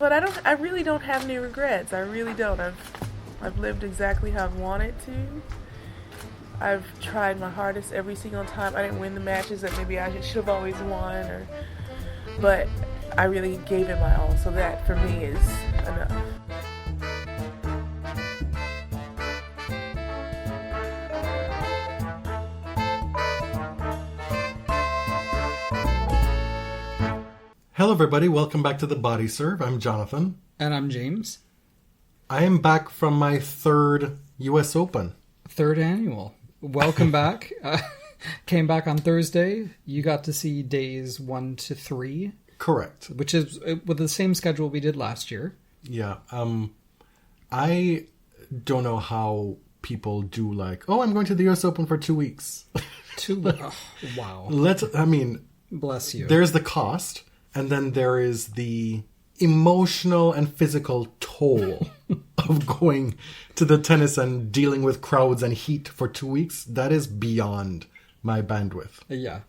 But I really don't have any regrets. I really don't. I've lived exactly how I've wanted to. I've tried my hardest every single time. I didn't win the matches that maybe I should have always won, but I really gave it my all. So that for me is enough. Hello everybody, welcome back to The Body Serve. I'm Jonathan. And I'm James. I am back from my third US Open. Third annual. Welcome back. Came back on Thursday. You got to see days 1 to 3. Correct. Which is with the same schedule we did last year. Yeah. I don't know how people do I'm going to the US Open for 2 weeks. Wow. Bless you. There's the cost. And then there is the emotional and physical toll of going to the tennis and dealing with crowds and heat for 2 weeks. That is beyond my bandwidth. Yeah.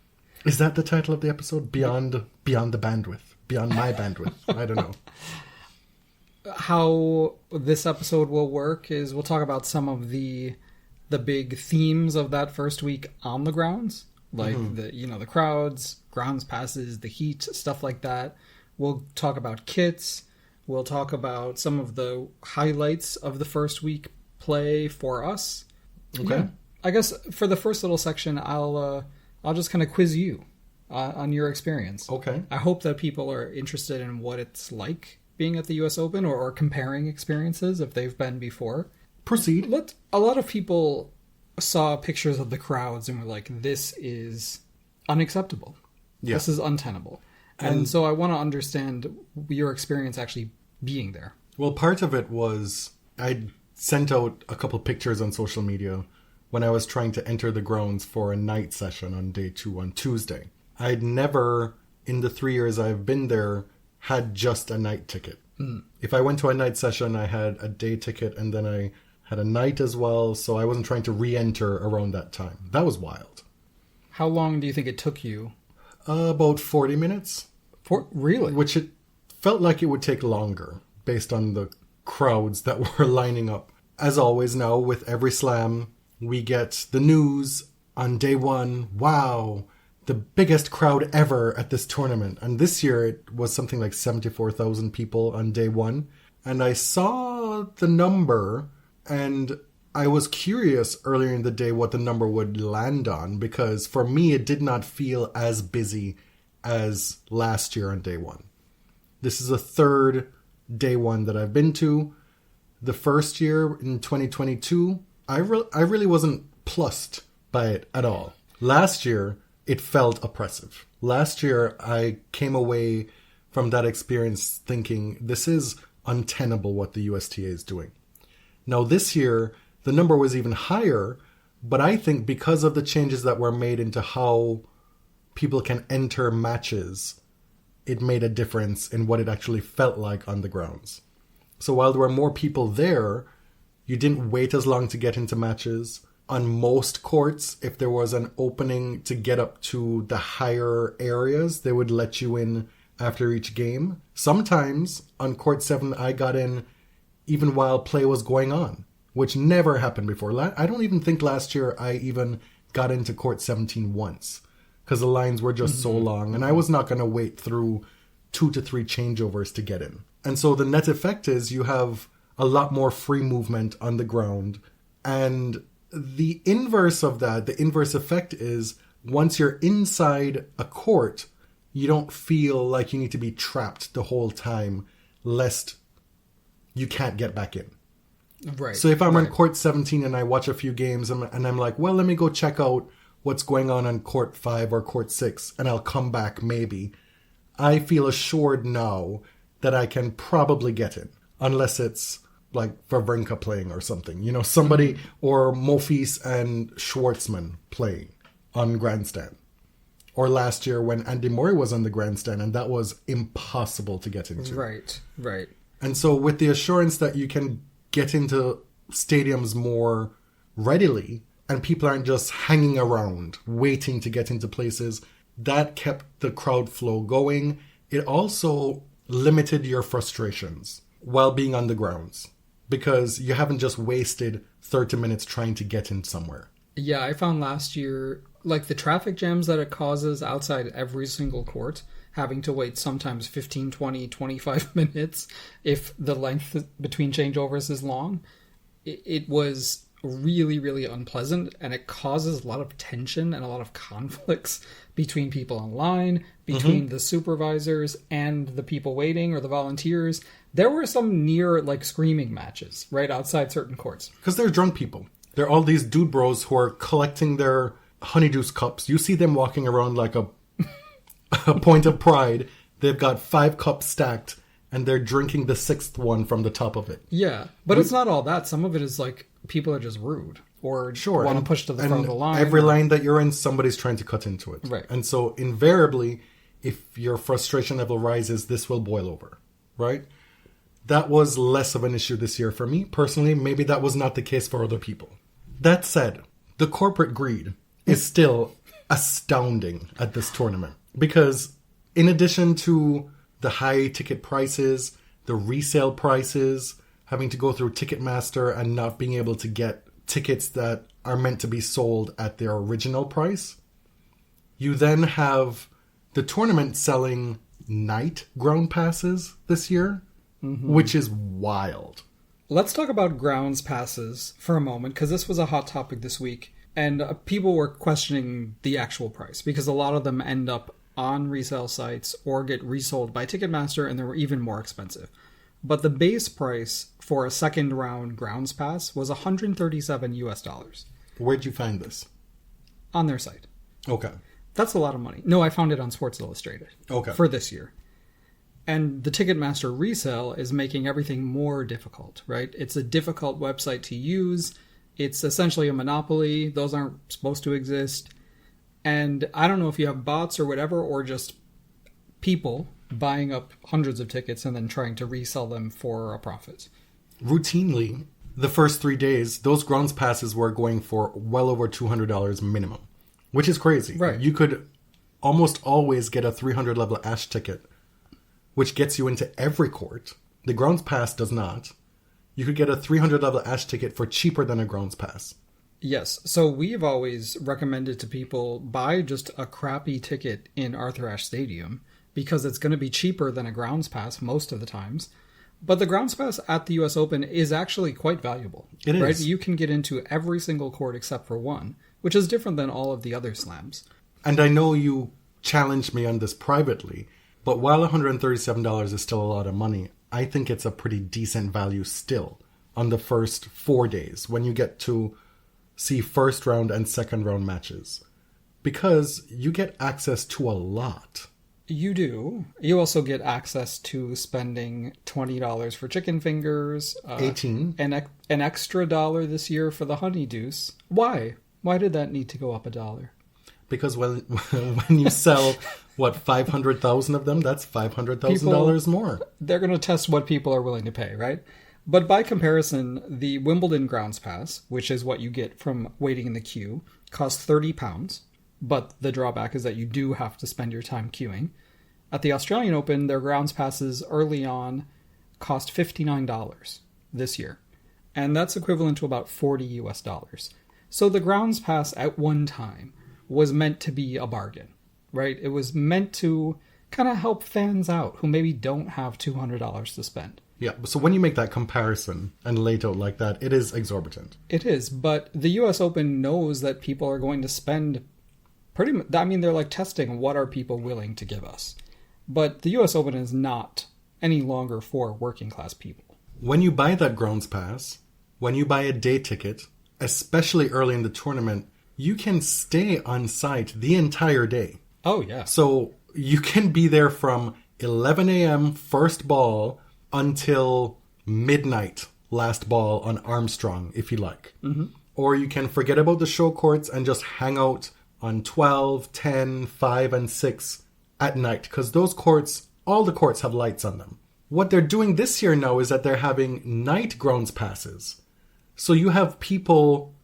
Is that the title of the episode? Beyond the bandwidth. Beyond my bandwidth. I don't know. How this episode will work is we'll talk about some of the big themes of that first week on the grounds. The crowds, grounds passes, the heat, stuff like that. We'll talk about kits. We'll talk about some of the highlights of the first week play for us. Okay. Yeah. I guess for the first little section, I'll just kind of quiz you on your experience. Okay. I hope that people are interested in what it's like being at the US Open or comparing experiences if they've been before. Proceed. A lot of people saw pictures of the crowds and were like, this is unacceptable. Yeah. This is untenable. And so I want to understand your experience actually being there. Well, part of it was I sent out a couple pictures on social media when I was trying to enter the grounds for a night session on day 2 on Tuesday. I'd never, in the 3 years I've been there, had just a night ticket. If I went to a night session, I had a day ticket and then I had a night as well, so I wasn't trying to re-enter around that time. That was wild. How long do you think it took you? About 40 minutes. Really? Which it felt like it would take longer, based on the crowds that were lining up. As always now, with every slam, we get the news on day 1. Wow, the biggest crowd ever at this tournament. And this year it was something like 74,000 people on day 1. And I saw the number... And I was curious earlier in the day what the number would land on, because for me, it did not feel as busy as last year on day 1. This is the third day 1 that I've been to. The first year in 2022, I really wasn't plussed by it at all. Last year, it felt oppressive. Last year, I came away from that experience thinking, this is untenable what the USTA is doing. Now, this year, the number was even higher, but I think because of the changes that were made into how people can enter matches, it made a difference in what it actually felt like on the grounds. So while there were more people there, you didn't wait as long to get into matches. On most courts, if there was an opening to get up to the higher areas, they would let you in after each game. Sometimes, on court 7, I got in even while play was going on, which never happened before. I don't even think last year I even got into court 17 once, because the lines were just so long, and I was not going to wait through 2 to 3 changeovers to get in. And so the net effect is you have a lot more free movement on the ground, and the inverse of that, the inverse effect is once you're inside a court, you don't feel like you need to be trapped the whole time, lest you can't get back in. Right. So if I'm on court 17 and I watch a few games and I'm like, well, let me go check out what's going on court 5 or court 6, and I'll come back maybe. I feel assured now that I can probably get in, unless it's like Wawrinka playing or something. Somebody, or Monfils and Schwartzman playing on grandstand. Or last year when Andy Murray was on the grandstand, and that was impossible to get into. Right. And so with the assurance that you can get into stadiums more readily, and people aren't just hanging around waiting to get into places, that kept the crowd flow going. It also limited your frustrations while being on the grounds, because you haven't just wasted 30 minutes trying to get in somewhere. Yeah, I found last year, like the traffic jams that it causes outside every single court, having to wait sometimes 15, 20, 25 minutes if the length between changeovers is long, it was really, really unpleasant, and it causes a lot of tension and a lot of conflicts between people online, between the supervisors and the people waiting or the volunteers. There were some near like screaming matches right outside certain courts. Because they're drunk people. They're all these dude bros who are collecting their Honey Deuce cups. You see them walking around like a point of pride. They've got 5 cups stacked, and they're drinking the 6th one from the top of it. Yeah, but it's not all that. Some of it is like people are just rude or want to push to the front of the line. Every line that you're in, somebody's trying to cut into it. Right. And so invariably, if your frustration level rises, this will boil over, right? That was less of an issue this year for me. Personally, maybe that was not the case for other people. That said, the corporate greed is still astounding at this tournament. Because in addition to the high ticket prices, the resale prices, having to go through Ticketmaster and not being able to get tickets that are meant to be sold at their original price, you then have the tournament selling night ground passes this year, which is wild. Let's talk about grounds passes for a moment, because this was a hot topic this week, and people were questioning the actual price, because a lot of them end up on resale sites or get resold by Ticketmaster, and they were even more expensive. But the base price for a second round grounds pass was $137. Where'd you find this? On their site. Okay. That's a lot of money. No, I found it on Sports Illustrated. Okay. For this year. And the Ticketmaster resale is making everything more difficult, right? It's a difficult website to use. It's essentially a monopoly. Those aren't supposed to exist. And I don't know if you have bots or whatever, or just people buying up hundreds of tickets and then trying to resell them for a profit. Routinely, the first 3 days, those grounds passes were going for well over $200 minimum, which is crazy. Right. You could almost always get a 300 level Ash ticket, which gets you into every court. The grounds pass does not. You could get a 300 level Ash ticket for cheaper than a grounds pass. Yes, so we've always recommended to people buy just a crappy ticket in Arthur Ashe Stadium, because it's going to be cheaper than a grounds pass most of the times. But the grounds pass at the US Open is actually quite valuable. It right? is. You can get into every single court except for one, which is different than all of the other slams. And I know you challenged me on this privately, but while $137 is still a lot of money, I think it's a pretty decent value still on the first 4 days when you get to see first round and second round matches, because you get access to a lot. You do. You also get access to spending $20 for chicken fingers. 18. An extra $1 this year for the Honey Deuce. Why? Why did that need to go up $1? Because when you sell, 500,000 of them, that's $500,000 more. They're going to test what people are willing to pay, right? But by comparison, the Wimbledon grounds pass, which is what you get from waiting in the queue, costs £30. But the drawback is that you do have to spend your time queuing. At the Australian Open, their grounds passes early on cost $59 this year. And that's equivalent to about $40. So the grounds pass at one time was meant to be a bargain, right? It was meant to kind of help fans out who maybe don't have $200 to spend. Yeah, so when you make that comparison and lay it out like that, it is exorbitant. It is, but the US Open knows that people are going to spend pretty much, I mean, they're like testing what are people willing to give us. But the US Open is not any longer for working class people. When you buy that grounds pass, when you buy a day ticket, especially early in the tournament, you can stay on site the entire day. Oh, yeah. So you can be there from 11 a.m. first ball until midnight last ball on Armstrong, if you like. Mm-hmm. Or you can forget about the show courts and just hang out on 12, 10, 5, and 6 at night. Because those courts, all the courts have lights on them. What they're doing this year now is that they're having night grounds passes. So you have people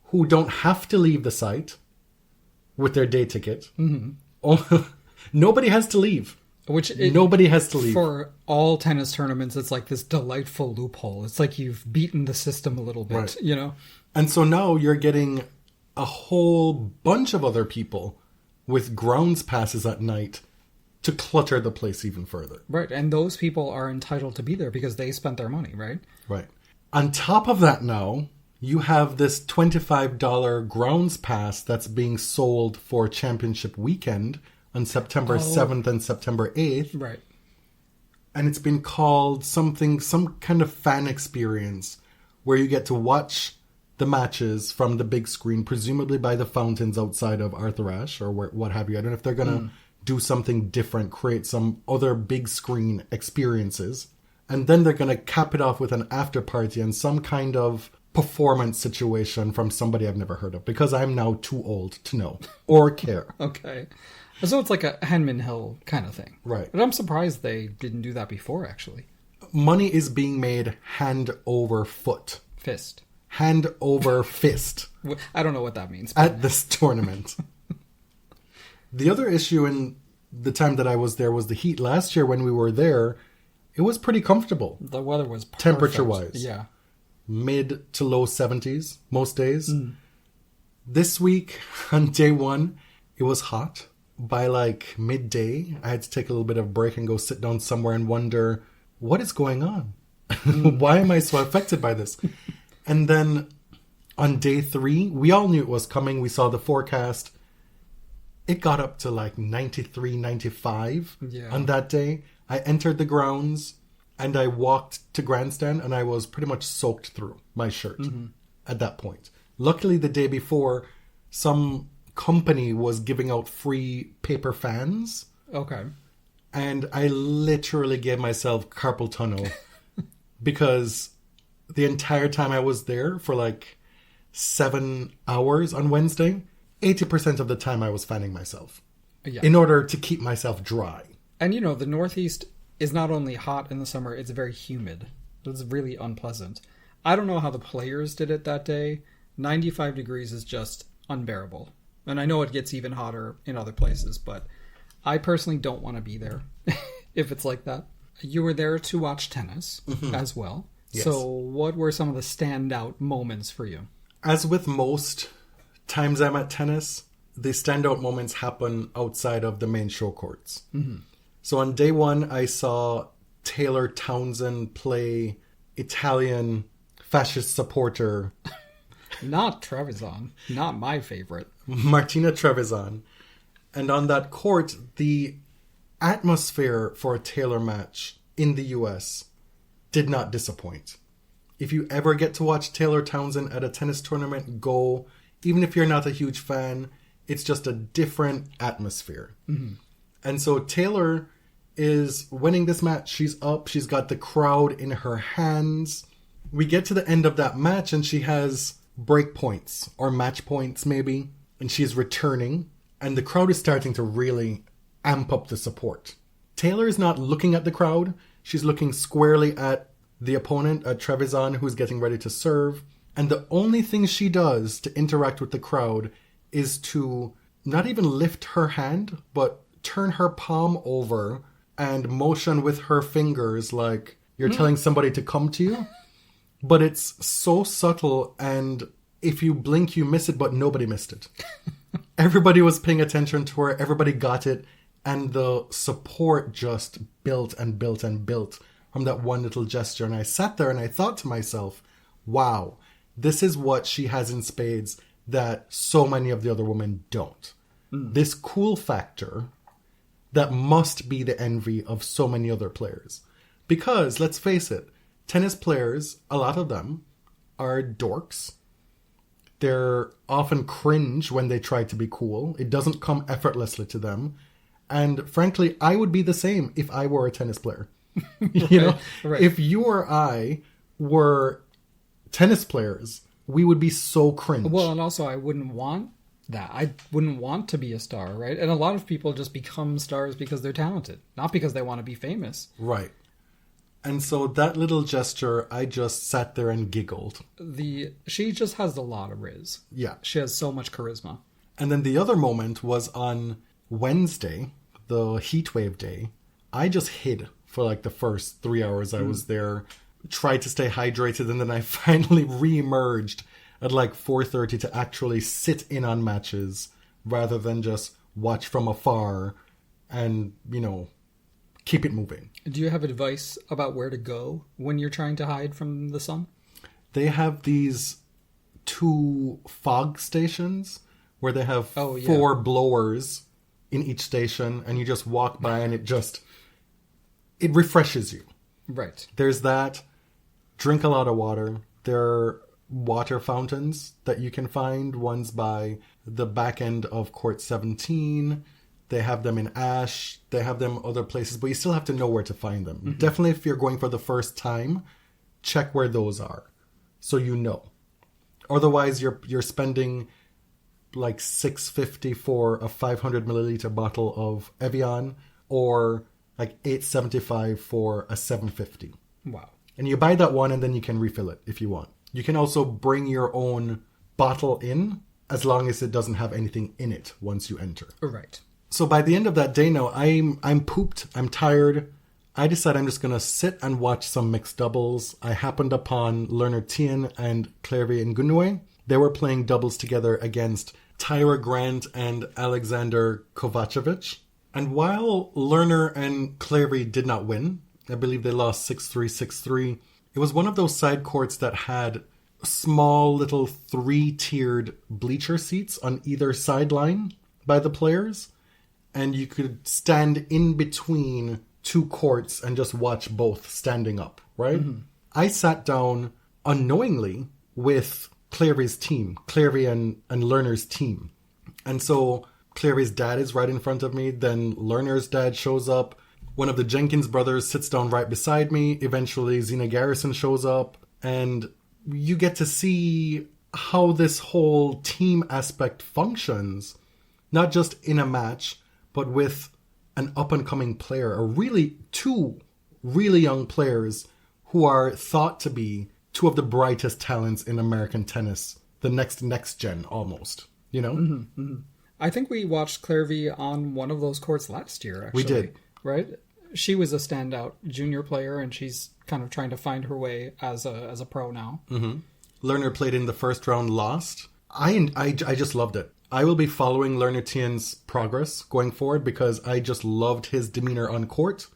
who don't have to leave the site with their day ticket. Mm-hmm. Nobody has to leave. Nobody has to leave. For all tennis tournaments, it's like this delightful loophole. It's like you've beaten the system a little bit, Right. you know? And so now you're getting a whole bunch of other people with grounds passes at night to clutter the place even further. Right, and those people are entitled to be there because they spent their money, right? Right. On top of that now, you have this $25 grounds pass that's being sold for championship weekend on September 7th and September 8th. Right. And it's been called some kind of fan experience where you get to watch the matches from the big screen, presumably by the fountains outside of Arthur Ashe or what have you. I don't know if they're going to do something different, create some other big screen experiences. And then they're going to cap it off with an after party and some kind of performance situation from somebody I've never heard of, because I'm now too old to know or care. Okay. So it's like a Henman Hill kind of thing. Right. But I'm surprised they didn't do that before, actually. Money is being made hand over foot. Fist. Hand over fist. I don't know what that means. At this tournament. The other issue in the time that I was there was the heat. Last year when we were there, it was pretty comfortable. The weather was perfect. Temperature-wise. Yeah. Mid to low 70s most days. This week, on day one, it was hot. By like midday, I had to take a little bit of a break and go sit down somewhere and wonder, what is going on? Why am I so affected by this? And then on day 3, we all knew it was coming. We saw the forecast. It got up to like 93, 95 on that day. I entered the grounds and I walked to grandstand and I was pretty much soaked through my shirt at that point. Luckily, the day before, some company was giving out free paper fans. Okay. And I literally gave myself carpal tunnel because the entire time I was there for like 7 hours on Wednesday, 80% of the time I was fanning myself in order to keep myself dry. And you know, the Northeast is not only hot in the summer, it's very humid. It's really unpleasant. I don't know how the players did it that day. 95 degrees is just unbearable. And I know it gets even hotter in other places, but I personally don't want to be there if it's like that. You were there to watch tennis as well. Yes. So what were some of the standout moments for you? As with most times I'm at tennis, the standout moments happen outside of the main show courts. So on day 1, I saw Taylor Townsend play Italian fascist supporter Not Trevisan. Not my favorite. Martina Trevisan. And on that court, the atmosphere for a Taylor match in the US did not disappoint. If you ever get to watch Taylor Townsend at a tennis tournament, go. Even if you're not a huge fan, it's just a different atmosphere. And so Taylor is winning this match. She's up. She's got the crowd in her hands. We get to the end of that match and she has break points or match points maybe. And she's returning. And the crowd is starting to really amp up the support. Taylor is not looking at the crowd. She's looking squarely at the opponent, at Trevisan, who's getting ready to serve. And the only thing she does to interact with the crowd is to not even lift her hand, but turn her palm over and motion with her fingers like you're telling somebody to come to you. But it's so subtle, and if you blink, you miss it, but nobody missed it. Everybody was paying attention to her. Everybody got it. And the support just built and built and built from that one little gesture. And I sat there and I thought to myself, wow, this is what she has in spades that so many of the other women don't. This cool factor that must be the envy of so many other players. Because, let's face it, tennis players, a lot of them, are dorks. They're often cringe when they try to be cool. It doesn't come effortlessly to them. And frankly, I would be the same if I were a tennis player. You know, if you or I were tennis players, we would be so cringe. Well, and also I wouldn't want that. I wouldn't want to be a star, right? And a lot of people just become stars because they're talented, not because they want to be famous. Right. And so that little gesture, I just sat there and giggled. She just has a lot of riz. Yeah. She has so much charisma. And then the other moment was on Wednesday, the heatwave day. I just hid for like the first 3 hours I was there, tried to stay hydrated, and then I finally re-emerged at like 4:30 to actually sit in on matches rather than just watch from afar and, keep it moving. Do you have advice about where to go when you're trying to hide from the sun? They have these 2 fog stations where they have 4 blowers in each station, and you just walk by and it refreshes you. Right. There's that. Drink a lot of water. There are water fountains that you can find. One's by the back end of Court 17. They have them in Ash. They have them other places, but you still have to know where to find them. Mm-hmm. Definitely if you're going for the first time, check where those are so you know. Otherwise, you're spending like $6.50 for a 500 milliliter bottle of Evian, or like $8.75 for a 750. Wow. And you buy that one and then you can refill it if you want. You can also bring your own bottle in as long as it doesn't have anything in it once you enter. Right. So by the end of that day now, I'm pooped. I'm tired. I decide I'm just going to sit and watch some mixed doubles. I happened upon Leonard Tien and Ngounoue. They were playing doubles together against Tyra Grant and Alexander Kovacevic. And while Lerner and Clary did not win, I believe they lost 6-3, 6-3, it was one of those side courts that had small little 3-tiered bleacher seats on either sideline by the players. And you could stand in between 2 courts and just watch both standing up, right? Mm-hmm. I sat down unknowingly with Clary's team, Clary and Lerner's team. And so Clary's dad is right in front of me. Then Lerner's dad shows up. One of the Jenkins brothers sits down right beside me. Eventually, Zena Garrison shows up. And you get to see how this whole team aspect functions, not just in a match, but with an up-and-coming player, two really young players who are thought to be 2 of the brightest talents in American tennis, the next gen almost, Mm-hmm, mm-hmm. I think we watched Clairvy on one of those courts last year, actually. We did. Right? She was a standout junior player, and she's kind of trying to find her way as a pro now. Mm-hmm. Lerner played in the first round, lost. I just loved it. I will be following Lerner Tien's progress going forward because I just loved his demeanor on court.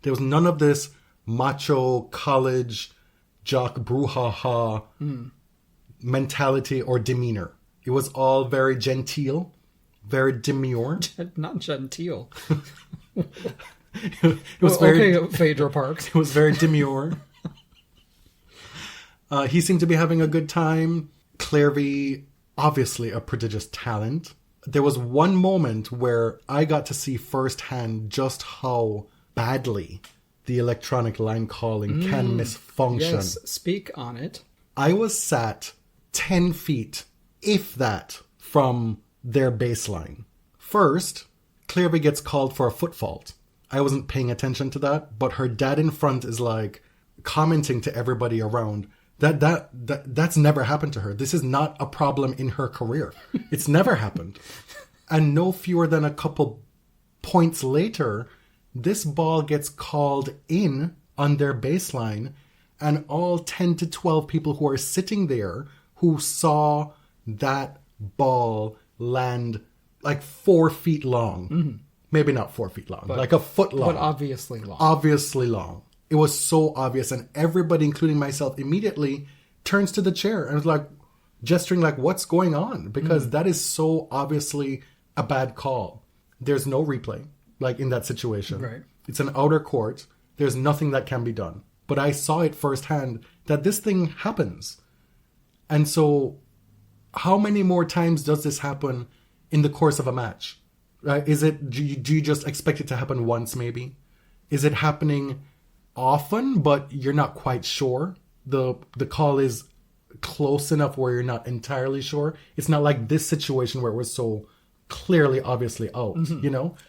There was none of this macho college jock brouhaha mentality or demeanor. It was all very genteel, very demure. Not genteel. It was very Phaedra Parks. It was very demure. He seemed to be having a good time. Clairvy, obviously a prodigious talent. There was one moment where I got to see firsthand just how badly the electronic line calling can misfunction. Yes, speak on it. I was sat 10 feet, if that, from their baseline. First, Clairvy gets called for a foot fault. I wasn't paying attention to that, but her dad in front is like commenting to everybody around that's never happened to her. This is not a problem in her career. It's never happened. And no fewer than a couple points later, this ball gets called in on their baseline, and all 10 to 12 people who are sitting there who saw that ball land like 4 feet long. Mm-hmm. Maybe not 4 feet long, like a foot long. But obviously long. Obviously long. It was so obvious, and everybody, including myself, immediately turns to the chair and was like gesturing like, what's going on? Because that is so obviously a bad call. There's no replay, like in that situation. Right. It's an outer court. There's nothing that can be done. But I saw it firsthand that this thing happens. And so how many more times does this happen in the course of a match? Right? Do you just expect it to happen once maybe? Is it happening often, but you're not quite sure? The call is close enough where you're not entirely sure. It's not like this situation where it was so clearly, obviously out,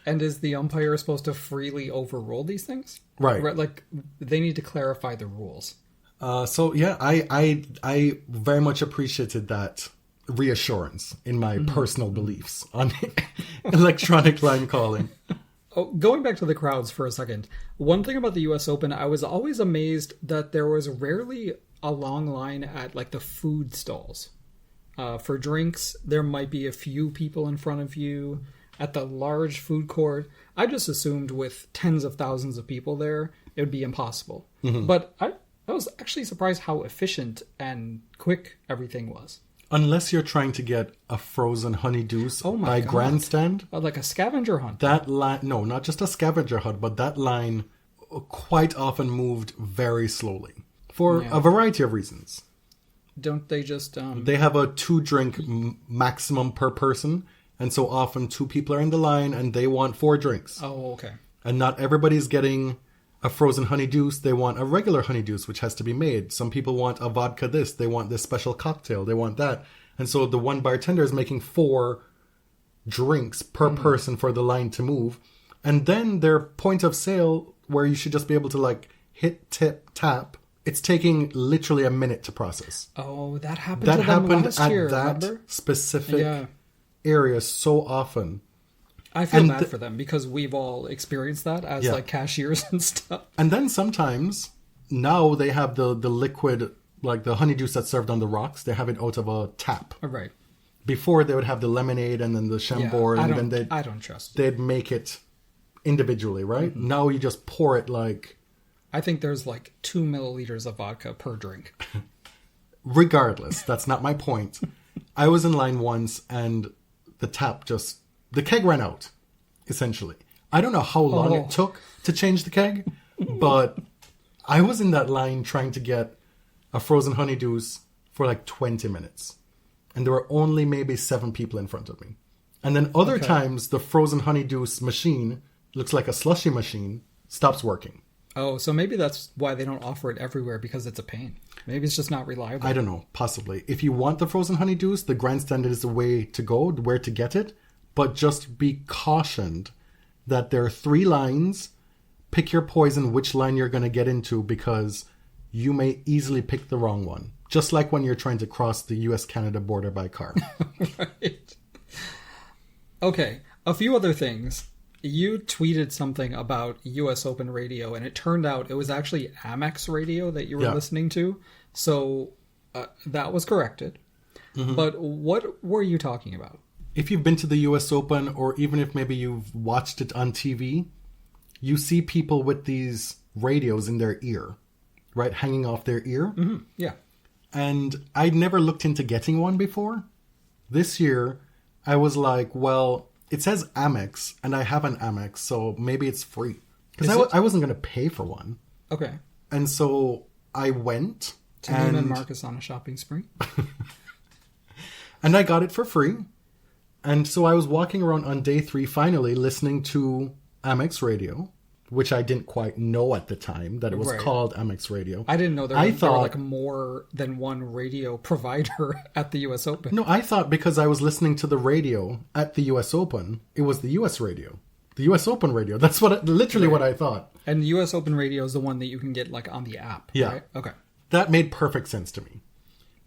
And is the umpire supposed to freely overrule these things? Right. Like, they need to clarify the rules. So yeah, I very much appreciated that reassurance in my personal beliefs on electronic line calling. Oh, going back to the crowds for a second, one thing about the U.S. Open, I was always amazed that there was rarely a long line at like the food stalls. For drinks, there might be a few people in front of you. At the large food court, I just assumed with tens of thousands of people there, it would be impossible. Mm-hmm. But I was actually surprised how efficient and quick everything was. Unless you're trying to get a frozen Honey Deuce by God. grandstand. Like a scavenger hunt. That line, no, not just a scavenger hunt, but that line quite often moved very slowly for a variety of reasons. Don't they just... They have a 2-drink maximum per person, and so often 2 people are in the line and they want 4 drinks. Oh, okay. And not everybody's getting a frozen Honey Deuce. They want a regular Honey Deuce, which has to be made. Some people want a vodka this. They want this special cocktail. They want that. And so the one bartender is making 4 drinks per person for the line to move. And then their point of sale, where you should just be able to like hit, tip, tap, it's taking literally a minute to process. Oh, that happened to them last year, at that remember? Specific area so often. I feel bad for them because we've all experienced that as like cashiers and stuff. And then sometimes now they have the liquid, like the Honey Deuce that's served on the rocks. They have it out of a tap. Right. Before they would have the lemonade and then the Chambord, and then I don't trust it. They'd make it individually, right? Mm-hmm. Now you just pour it like... I think there's like 2 milliliters of vodka per drink. Regardless, that's not my point. I was in line once and the keg ran out, essentially. I don't know how long it took to change the keg, but I was in that line trying to get a frozen Honey Deuce for like 20 minutes. And there were only maybe 7 people in front of me. And then other times, the frozen Honey Deuce machine, looks like a slushy machine, stops working. Oh, so maybe that's why they don't offer it everywhere, because it's a pain. Maybe it's just not reliable. I don't know, possibly. If you want the frozen Honey Deuce, the grandstand is the way to go, where to get it. But just be cautioned that there are 3 lines. Pick your poison which line you're going to get into, because you may easily pick the wrong one. Just like when you're trying to cross the US-Canada border by car. Right. Okay, a few other things. You tweeted something about US Open radio, and it turned out it was actually Amex radio that you were listening to. So that was corrected. Mm-hmm. But what were you talking about? If you've been to the US Open, or even if maybe you've watched it on TV, you see people with these radios in their ear, right? Hanging off their ear. Mm-hmm. Yeah. And I'd never looked into getting one before. This year, I was like, well, it says Amex, and I have an Amex, so maybe it's free. Because I wasn't going to pay for one. Okay. And so I went. To Neiman Marcus on a shopping spree. And I got it for free. And so I was walking around on day 3, finally, listening to Amex Radio, which I didn't quite know at the time that it was called Amex Radio. I didn't know there were like more than one radio provider at the US Open. No, I thought because I was listening to the radio at the US Open, it was the US radio. The US Open radio. That's what I thought. And the US Open radio is the one that you can get like on the app, yeah. Right? Okay. That made perfect sense to me.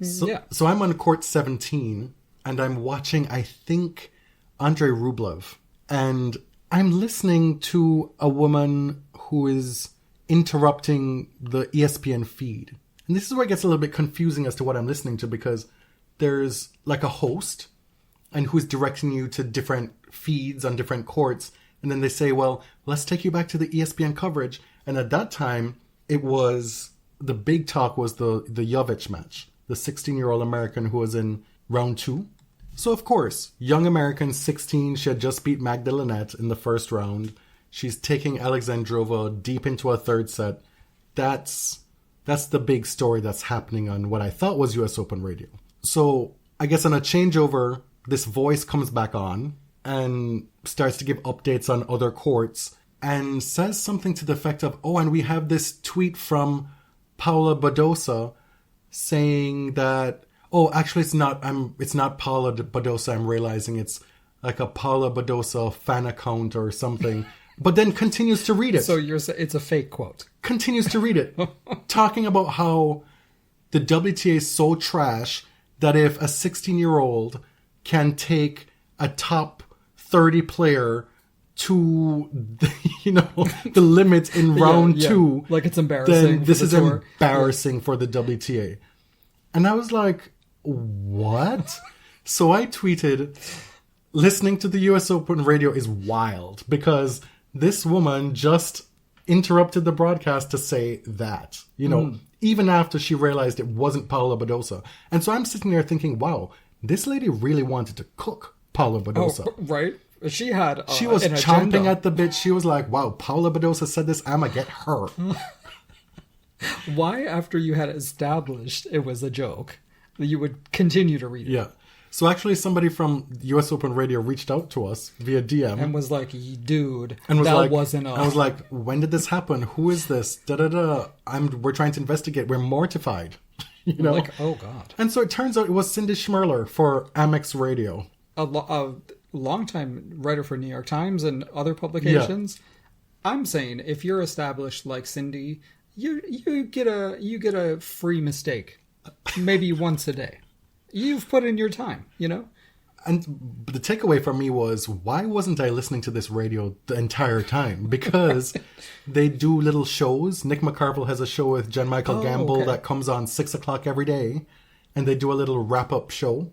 So I'm on court 17, and I'm watching, I think, Andrei Rublev. And I'm listening to a woman who is interrupting the ESPN feed. And this is where it gets a little bit confusing as to what I'm listening to, because there's like a host and who's directing you to different feeds on different courts. And then they say, well, let's take you back to the ESPN coverage. And at that time, it was, the big talk was the Jovic match, the 16-year-old American who was in round 2. So, of course, young American, 16, she had just beat Magda Linette in the first round. She's taking Alexandrova deep into a third set. That's the big story that's happening on what I thought was US Open radio. So, I guess on a changeover, this voice comes back on and starts to give updates on other courts and says something to the effect of, oh, and we have this tweet from Paula Badosa saying that, oh, actually, it's not Paula Badosa. I'm realizing it's like a Paula Badosa fan account or something. But then continues to read it. So it's a fake quote. Continues to read it. Talking about how the WTA is so trash that if a 16-year-old can take a top 30 player to the limit in round two, like it's embarrassing, then this is tour. embarrassing for the WTA. And I was like, what? So I tweeted, listening to the US Open radio is wild, because this woman just interrupted the broadcast to say that, even after she realized it wasn't Paula Badosa. And so I'm sitting there thinking, wow, this lady really wanted to cook Paula Badosa. Oh, right. She was chomping at the bit. She was like, wow, Paula Badosa said this, I'ma get her. Why, after you had established it was a joke, you would continue to read it? Yeah. So actually somebody from US Open Radio reached out to us via DM. And was like, dude, and was that like, wasn't us. I was like, when did this happen? Who is this? We're trying to investigate. We're mortified. Like, oh God. And so it turns out it was Cindy Schmerler for Amex Radio. A longtime writer for New York Times and other publications. Yeah. I'm saying, if you're established like Cindy, you get a free mistake, maybe once a day. You've put in your time, And the takeaway for me was, why wasn't I listening to this radio the entire time? Because they do little shows. Nick McCarville has a show with Jen Michael Gamble that comes on 6 o'clock every day. And they do a little wrap-up show,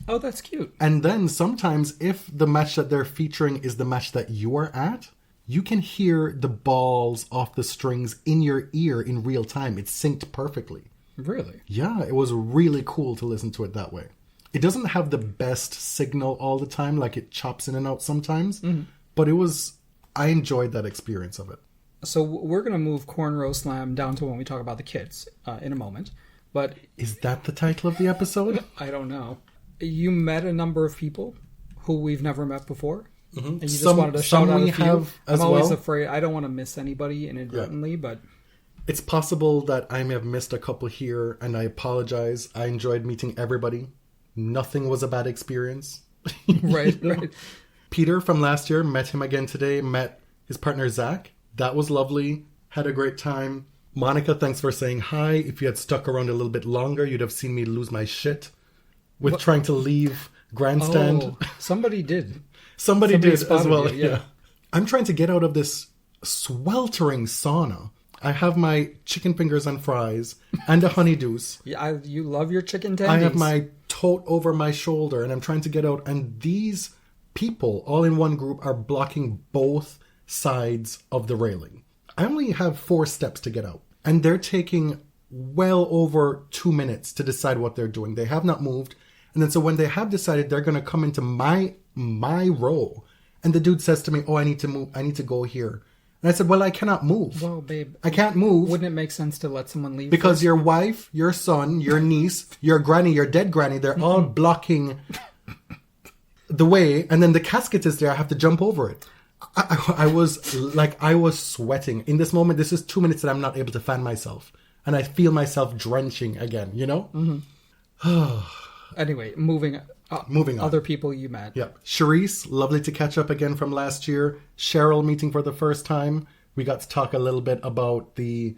Oh, that's cute. And then sometimes if the match that they're featuring is the match that you are at, you can hear the balls off the strings in your ear in real time. It's synced perfectly. Really? Yeah, it was really cool to listen to it that way. It doesn't have the best signal all the time, like it chops in and out sometimes, but I enjoyed that experience of it. So we're going to move Cornrow Slam down to when we talk about the kids in a moment. But is that the title of the episode? I don't know. You met a number of people who we've never met before. Mm-hmm. And you just wanted to shout out a few. I'm always afraid. I don't want to miss anybody inadvertently, but... It's possible that I may have missed a couple here, and I apologize. I enjoyed meeting everybody. Nothing was a bad experience. Right. Peter from last year, met him again today, met his partner Zach. That was lovely. Had a great time. Monica, thanks for saying hi. If you had stuck around a little bit longer, you'd have seen me lose my shit with trying to leave grandstand. Oh, somebody did. Somebody did as well. Yeah. I'm trying to get out of this sweltering sauna. I have my chicken fingers and fries and a Honey Deuce. Yeah, you love your chicken tendies. I have my tote over my shoulder and I'm trying to get out. And these people, all in one group, are blocking both sides of the railing. I only have 4 steps to get out. And they're taking well over 2 minutes to decide what they're doing. They have not moved. And then so when they have decided, they're going to come into my row. And the dude says to me, oh, I need to move. I need to go here. And I said, well, I cannot move. Well, babe, I can't move. Wouldn't it make sense to let someone leave? Because your wife, your son, your niece, your granny, your dead granny, they're all blocking the way. And then the casket is there. I have to jump over it. I was sweating. In this moment, this is 2 minutes that I'm not able to fan myself. And I feel myself drenching again, Mm-hmm. Anyway, moving on. Other people you met. Yep. Charisse, lovely to catch up again from last year. Cheryl, meeting for the first time. We got to talk a little bit about the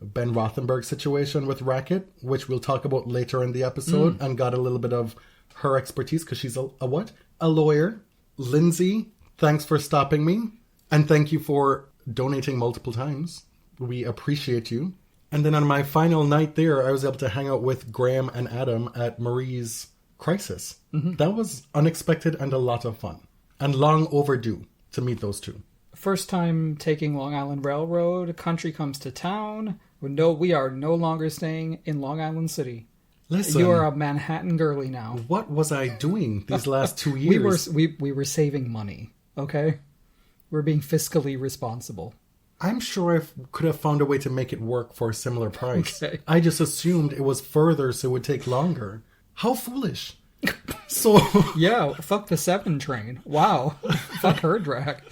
Ben Rothenberg situation with racket, which we'll talk about later in the episode, and got a little bit of her expertise because she's a what? A lawyer. Lindsay, thanks for stopping me. And thank you for donating multiple times. We appreciate you. And then on my final night there, I was able to hang out with Graham and Adam at Marie's Crisis. Mm-hmm. That was unexpected and a lot of fun. And long overdue to meet those two. First time taking Long Island Railroad. Country comes to town. We are no longer staying in Long Island City. Listen, you are a Manhattan girlie now. What was I doing these last 2 years? We were saving money, okay? We're being fiscally responsible. I'm sure I could have found a way to make it work for a similar price. Okay. I just assumed it was further, so it would take longer. How foolish. So yeah, fuck the 7 train. Wow. Fuck her drag.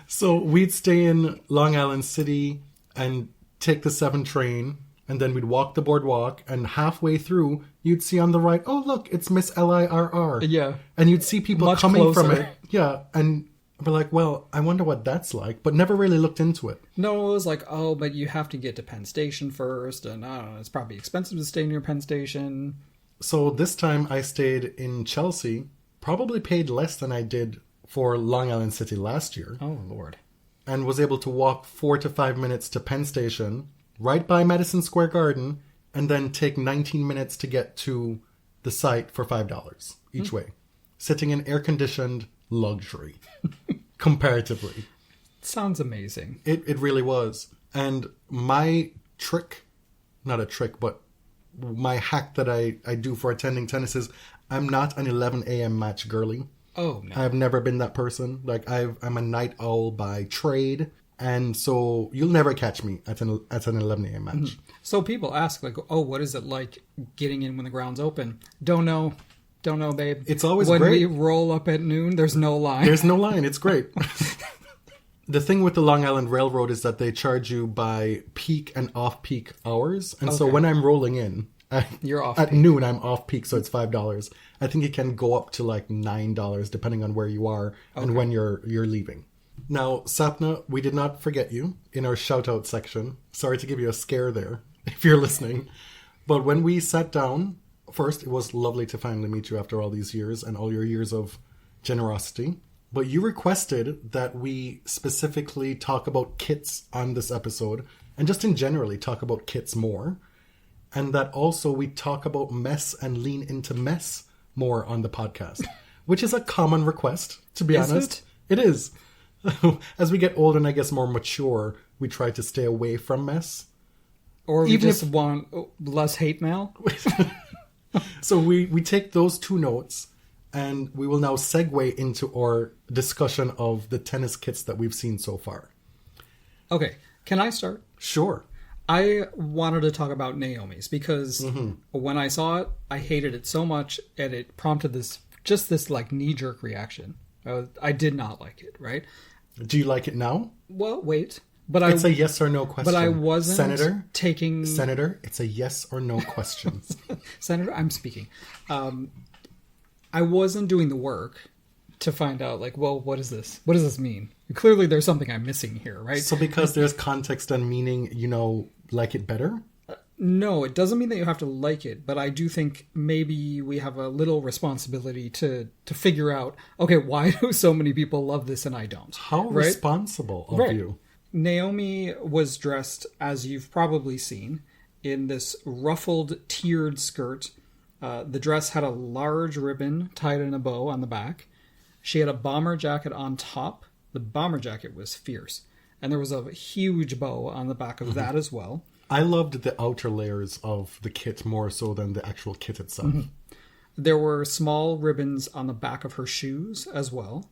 So we'd stay in Long Island City and take the 7 train, and then we'd walk the boardwalk, and halfway through, you'd see on the right, oh, look, it's Miss Lirr. Yeah. And you'd see people much coming closer from it. Yeah, and we're like, well, I wonder what that's like, but never really looked into it. No, it was like, oh, but you have to get to Penn Station first, and I don't know, it's probably expensive to stay near Penn Station. So this time I stayed in Chelsea, probably paid less than I did for Long Island City last year. Oh, Lord. And was able to walk 4 to 5 minutes to Penn Station, right by Madison Square Garden, and then take 19 minutes to get to the site for $5 each way. Sitting in air-conditioned luxury, comparatively. Sounds amazing. It really was. And my trick, not a trick, but my hack that I do for attending tennis is I'm not an 11 a.m. match girlie. Oh, no. I've never been that person. Like, I'm a night owl by trade. And so you'll never catch me at an 11 a.m. match. Mm-hmm. So people ask, like, oh, what is it like getting in when the ground's open? Don't know. Don't know, babe. It's always when great. When we roll up at noon, there's no line. There's no line. It's great. The thing with the Long Island Railroad is that they charge you by peak and off-peak hours. And so when I'm rolling in You're off at peak. noon, I'm off-peak, so it's $5. I think it can go up to like $9 depending on where you are and when you're leaving. Now, Sapna, we did not forget you in our shout-out section. Sorry to give you a scare there, if you're listening. But when we sat down, first, it was lovely to finally meet you after all these years and all your years of generosity. But you requested that we specifically talk about kits on this episode, and just in generally talk about kits more. And that also we talk about mess and lean into mess more on the podcast, which is a common request, to be honest. It is. As we get older and I guess more mature, we try to stay away from mess. Or we just want less hate mail. So we take those two notes and we will now segue into our discussion of the tennis kits that we've seen so far. Okay, can I start? Sure. I wanted to talk about Naomi's because when I saw it, I hated it so much and it prompted this like knee-jerk reaction. I did not like it, right? Do you like it now? Well, wait. It's a yes or no question. But I wasn't Senator, Senator, it's a yes or no question. Senator, I'm speaking. I wasn't doing the work to find out, like, well, what is this? What does this mean? Clearly there's something I'm missing here, right? So because there's context and meaning, like it better? No, it doesn't mean that you have to like it, but I do think maybe we have a little responsibility to figure out, okay, why do so many people love this and I don't? How responsible of you. Naomi was dressed, as you've probably seen, in this ruffled, tiered skirt. The dress had a large ribbon tied in a bow on the back. She had a bomber jacket on top. The bomber jacket was fierce. And there was a huge bow on the back of that as well. I loved the outer layers of the kit more so than the actual kit itself. There were small ribbons on the back of her shoes as well.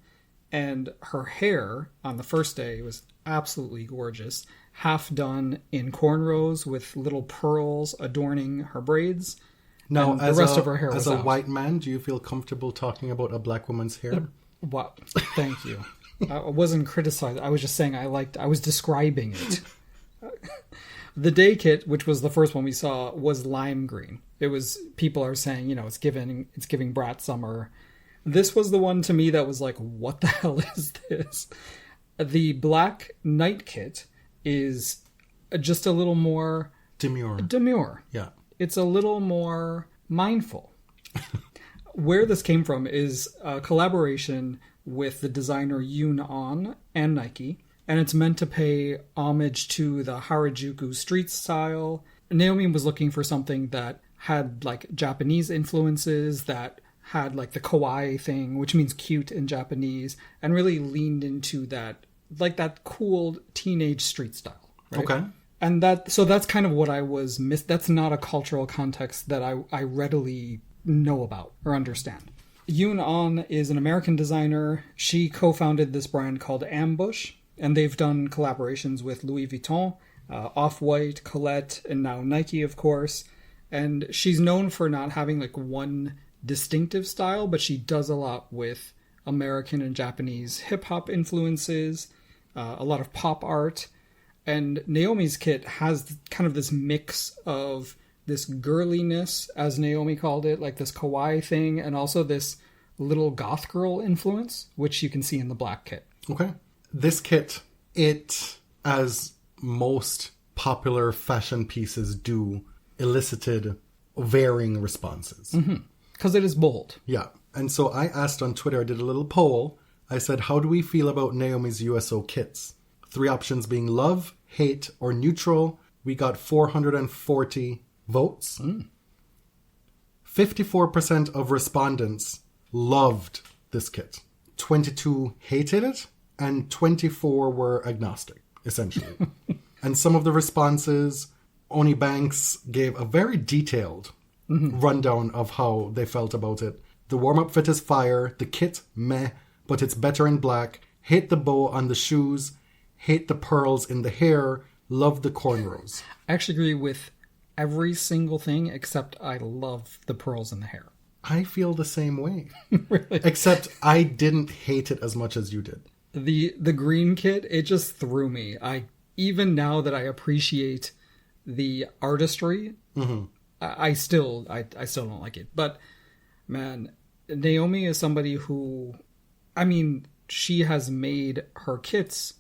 And her hair on the first day was absolutely gorgeous. Half done in cornrows with little pearls adorning her braids. Now, the rest of her hair was as a out. white man, do you feel comfortable talking about a black woman's hair? What? Thank you. I wasn't criticizing. I was just saying I was describing it. The day kit, which was the first one we saw, was lime green. It was, people are saying, it's giving brat summer. This was the one to me that was like, what the hell is this? The black night kit is just a little more demure. Yeah. It's a little more mindful. Where this came from is a collaboration with the designer Ngounoue and Nike, and it's meant to pay homage to the Harajuku street style. Naomi was looking for something that had like Japanese influences, that had like the kawaii thing, which means cute in Japanese, and really leaned into that, like that cool teenage street style. Right? Okay. And that's kind of what I was that's not a cultural context that I readily know about or understand. Ngounoue is an American designer. She co-founded this brand called Ambush, and they've done collaborations with Louis Vuitton, Off-White, Colette, and now Nike, of course. And she's known for not having like one distinctive style, but she does a lot with American and Japanese hip-hop influences, a lot of pop art. And Naomi's kit has kind of this mix of this girliness, as Naomi called it, like this kawaii thing, and also this little goth girl influence, which you can see in the black kit. Okay. This kit, as most popular fashion pieces do, elicited varying responses. Because it is bold. Yeah. And so I asked on Twitter, I did a little poll. I said, how do we feel about Naomi's USO kits? 3 options being love, hate, or neutral. We got 440 votes. 54% of respondents loved this kit. 22 hated it, and 24 were agnostic, essentially. And some of the responses, Oni Banks gave a very detailed rundown of how they felt about it. The warm-up fit is fire, the kit, meh, but it's better in black. Hate the bow on the shoes, hate the pearls in the hair, love the cornrows. I actually agree with every single thing except I love the pearls in the hair. I feel the same way. Really? Except I didn't hate it as much as you did. The green kit, it just threw me. Even now that I appreciate the artistry, I still don't like it. But man, Naomi is somebody who, I mean, she has made her kits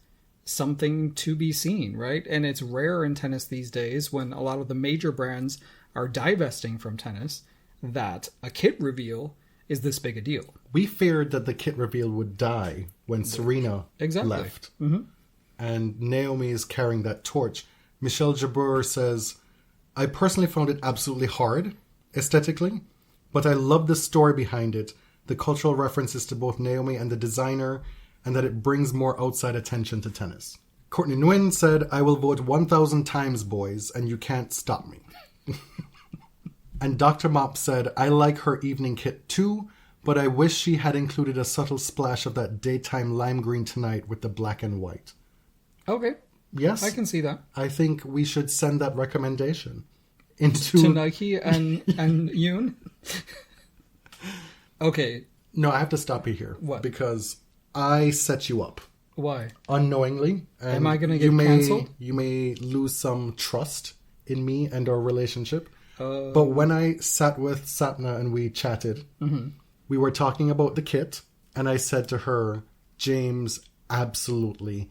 something to be seen, right? And it's rare in tennis these days when a lot of the major brands are divesting from tennis that a kit reveal is this big a deal. We feared that the kit reveal would die when Serena left. And Naomi is carrying that torch. Michelle Jabeur says, I personally found it absolutely hard, aesthetically, but I love the story behind it, the cultural references to both Naomi and the designer, and that it brings more outside attention to tennis. Courtney Nguyen said, I will vote 1,000 times, boys, and you can't stop me. And Dr. Mop said, I like her evening kit too, but I wish she had included a subtle splash of that daytime lime green tonight with the black and white. Okay. Yes. I can see that. I think we should send that recommendation into... To Nike and Yoon? Okay. No, I have to stop you here. What? Because I set you up. Why? Unknowingly. And am I going to get cancelled? You may lose some trust in me and our relationship. But when I sat with Satna and we chatted, we were talking about the kit, and I said to her, James absolutely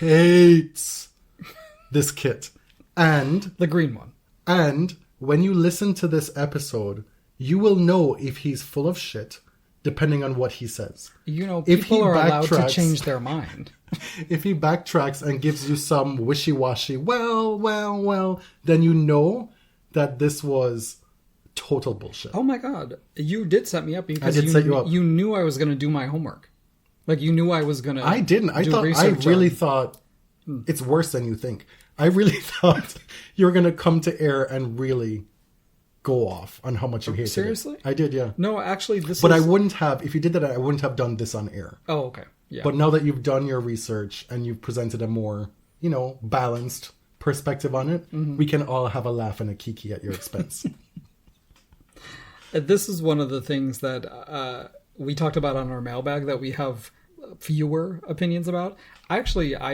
hates this kit. And... the green one. And when you listen to this episode, you will know if he's full of shit, depending on what he says. You know, people are allowed to change their mind. If he backtracks and gives you some wishy-washy, well, then you know that this was total bullshit. Oh my god. You did set me up because I did set you up. You knew I was going to do my homework. Like, you knew I was going to I didn't. I really thought it's worse than you think. I really thought you were going to come to air and really go off on how much you hated it. Seriously? I did, yeah. No, actually, But I wouldn't have, if you did that, I wouldn't have done this on air. Oh, okay. Yeah. But now that you've done your research and you've presented a more, balanced perspective on it, we can all have a laugh and a kiki at your expense. This is one of the things that we talked about on our mailbag that we have fewer opinions about. I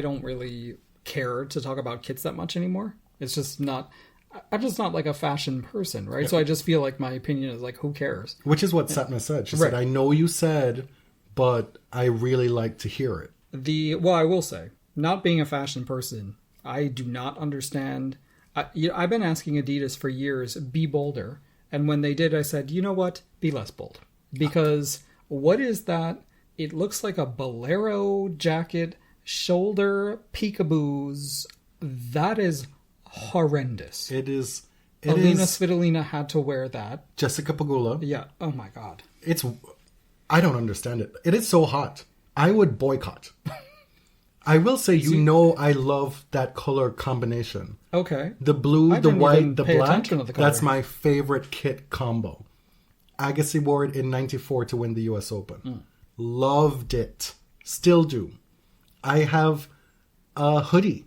don't really care to talk about kits that much anymore. It's just not... I'm just not like a fashion person, right? Yeah. So I just feel like my opinion is like, who cares? Which is what Satna said. She said, I know you said, but I really like to hear it. Well, I will say, not being a fashion person, I do not understand. I've been asking Adidas for years, be bolder. And when they did, I said, you know what? Be less bold. Because what is that? It looks like a bolero jacket, shoulder peekaboos. That is horrendous. It is. Alina Svitolina had to wear that. Jessica Pegula. Yeah. Oh my god. I don't understand it. It is so hot. I would boycott. I will say, I love that color combination. Okay. The blue, the white, the black. That's my favorite kit combo. Agassi wore it in '94 to win the US Open. Loved it. Still do. I have a hoodie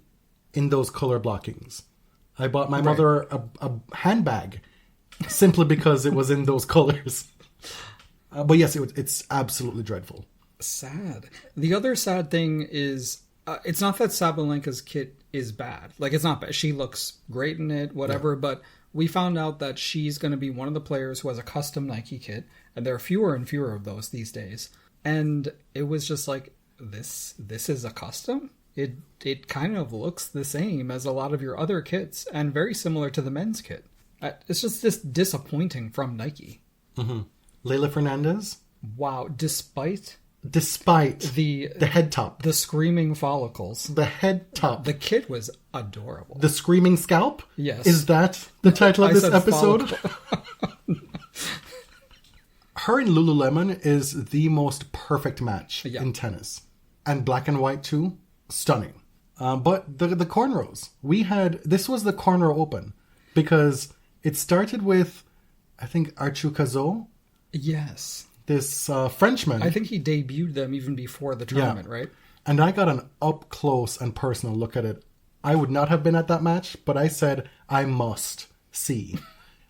in those color blockings. I bought my mother a handbag simply because it was in those colors. But yes, it's absolutely dreadful. Sad. The other sad thing is, it's not that Sabalenka's kit is bad. Like, it's not bad. She looks great in it, whatever, but we found out that she's going to be one of the players who has a custom Nike kit, and there are fewer and fewer of those these days. And it was just like, this is a custom? It kind of looks the same as a lot of your other kits, and very similar to the men's kit. It's just disappointing from Nike. Leylah Fernandez? Wow. Despite despite the head top. The screaming follicles. The head top. The kid was adorable. The screaming scalp? Yes. Is that the title of this episode? Her and Lululemon is the most perfect match in tennis. And black and white too. Stunning. But the cornrows. This was the Cornrow Open. Because it started with, I think, Archou Cazot. Yes. This Frenchman. I think he debuted them even before the tournament, right? And I got an up close and personal look at it. I would not have been at that match, but I said I must see.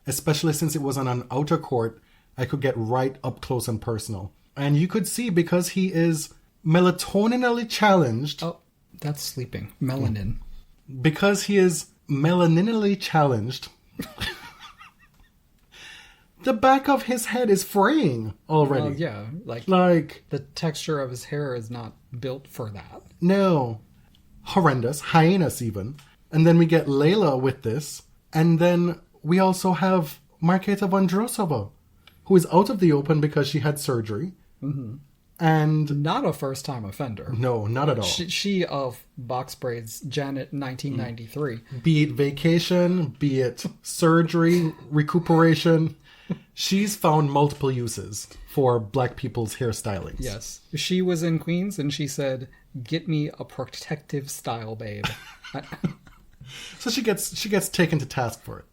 Especially since it was on an outer court, I could get right up close and personal. And you could see because he is melatoninally challenged. Oh, that's sleeping. Melanin. Because he is melaninally challenged. The back of his head is fraying already. Yeah, like the texture of his hair is not built for that. No. Horrendous. Hyenas even. And then we get Layla with this. And then we also have Marketa Vondrousova, who is out of the Open because she had surgery. Mm-hmm. And not a first-time offender. No, not at all. She of box braids, Janet 1993. Be it vacation, be it surgery, recuperation... She's found multiple uses for black people's hairstylings. Yes. She was in Queens and she said, "Get me a protective style, babe." So she gets taken to task for it,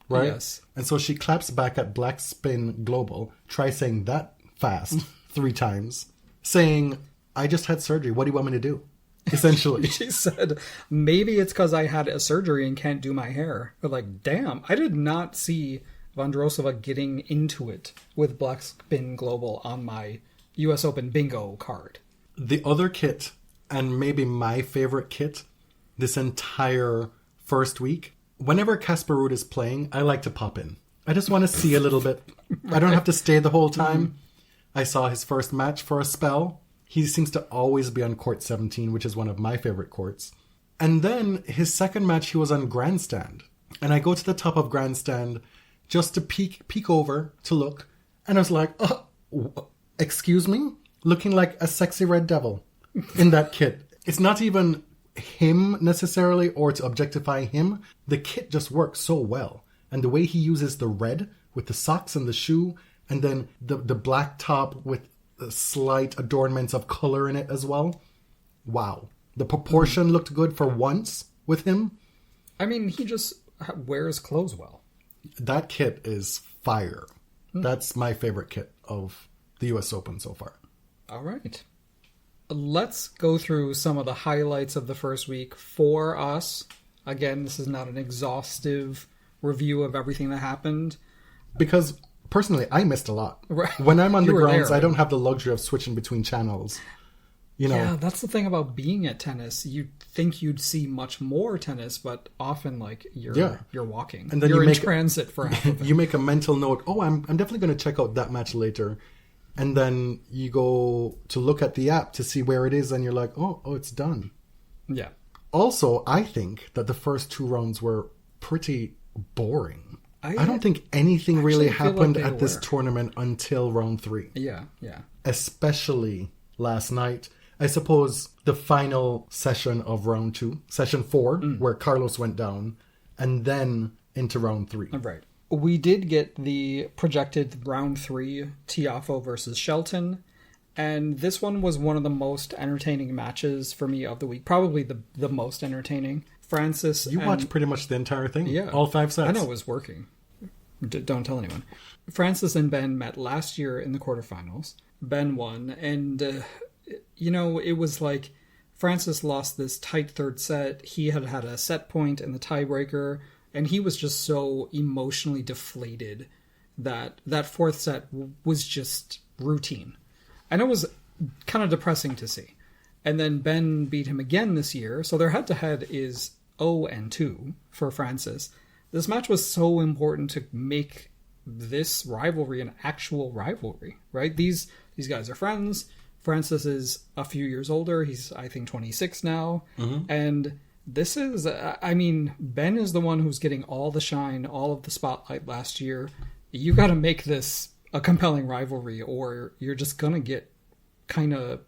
right? Yes. And so she claps back at Black Spin Global, try saying that fast 3 times, saying, "I just had surgery. What do you want me to do?" Essentially. She said, "Maybe it's because I had a surgery and can't do my hair." But like, damn, I did not see Vondrousova getting into it with Black Spin Global on my US Open bingo card. The other kit, and maybe my favorite kit, this entire first week, whenever Casper Ruud is playing, I like to pop in. I just want to see a little bit. I don't have to stay the whole time. I saw his first match for a spell. He seems to always be on court 17, which is one of my favorite courts. And then his second match, he was on Grandstand. And I go to the top of Grandstand just to peek over to look. And I was like, excuse me? Looking like a sexy red devil in that kit. It's not even him necessarily or to objectify him. The kit just works so well. And the way he uses the red with the socks and the shoe and then the black top with slight adornments of color in it as well. Wow. The proportion looked good for once with him. I mean, he just wears clothes well. That kit is fire. That's my favorite kit of the US Open so far. All right. Let's go through some of the highlights of the first week for us. Again, this is not an exhaustive review of everything that happened. Because, personally, I missed a lot. Right. When I'm on the grounds, there, right? I don't have the luxury of switching between channels. You know. Yeah, that's the thing about being at tennis. You'd think you'd see much more tennis, but often, like, you're walking. And then you're in transit for half of it. You make a mental note, I'm definitely going to check out that match later. And then you go to look at the app to see where it is, and you're like, oh, it's done. Yeah. Also, I think that the first 2 rounds were pretty boring. I don't think anything really happened at this tournament until round 3. Yeah. Especially last night. I suppose the final session of round 2, session 4, where Carlos went down, and then into round 3. Right. We did get the projected round 3 Tiafoe versus Shelton, and this one was one of the most entertaining matches for me of the week. Probably the most entertaining. Francis. You watched pretty much the entire thing? Yeah. All 5 sets? I know it was working. Don't tell anyone. Francis and Ben met last year in the quarterfinals. Ben won, and, it was like Francis lost this tight third set. He had a set point in the tiebreaker, and he was just so emotionally deflated that 4th set was just routine. And it was kind of depressing to see. And then Ben beat him again this year, so their head-to-head is 0-2 for Francis. This match was so important to make this rivalry an actual rivalry, right? These guys are friends. Francis is a few years older. He's, I think, 26 now. Mm-hmm. And this is, Ben is the one who's getting all the shine, all of the spotlight last year. You got to make this a compelling rivalry or you're just going to get kind of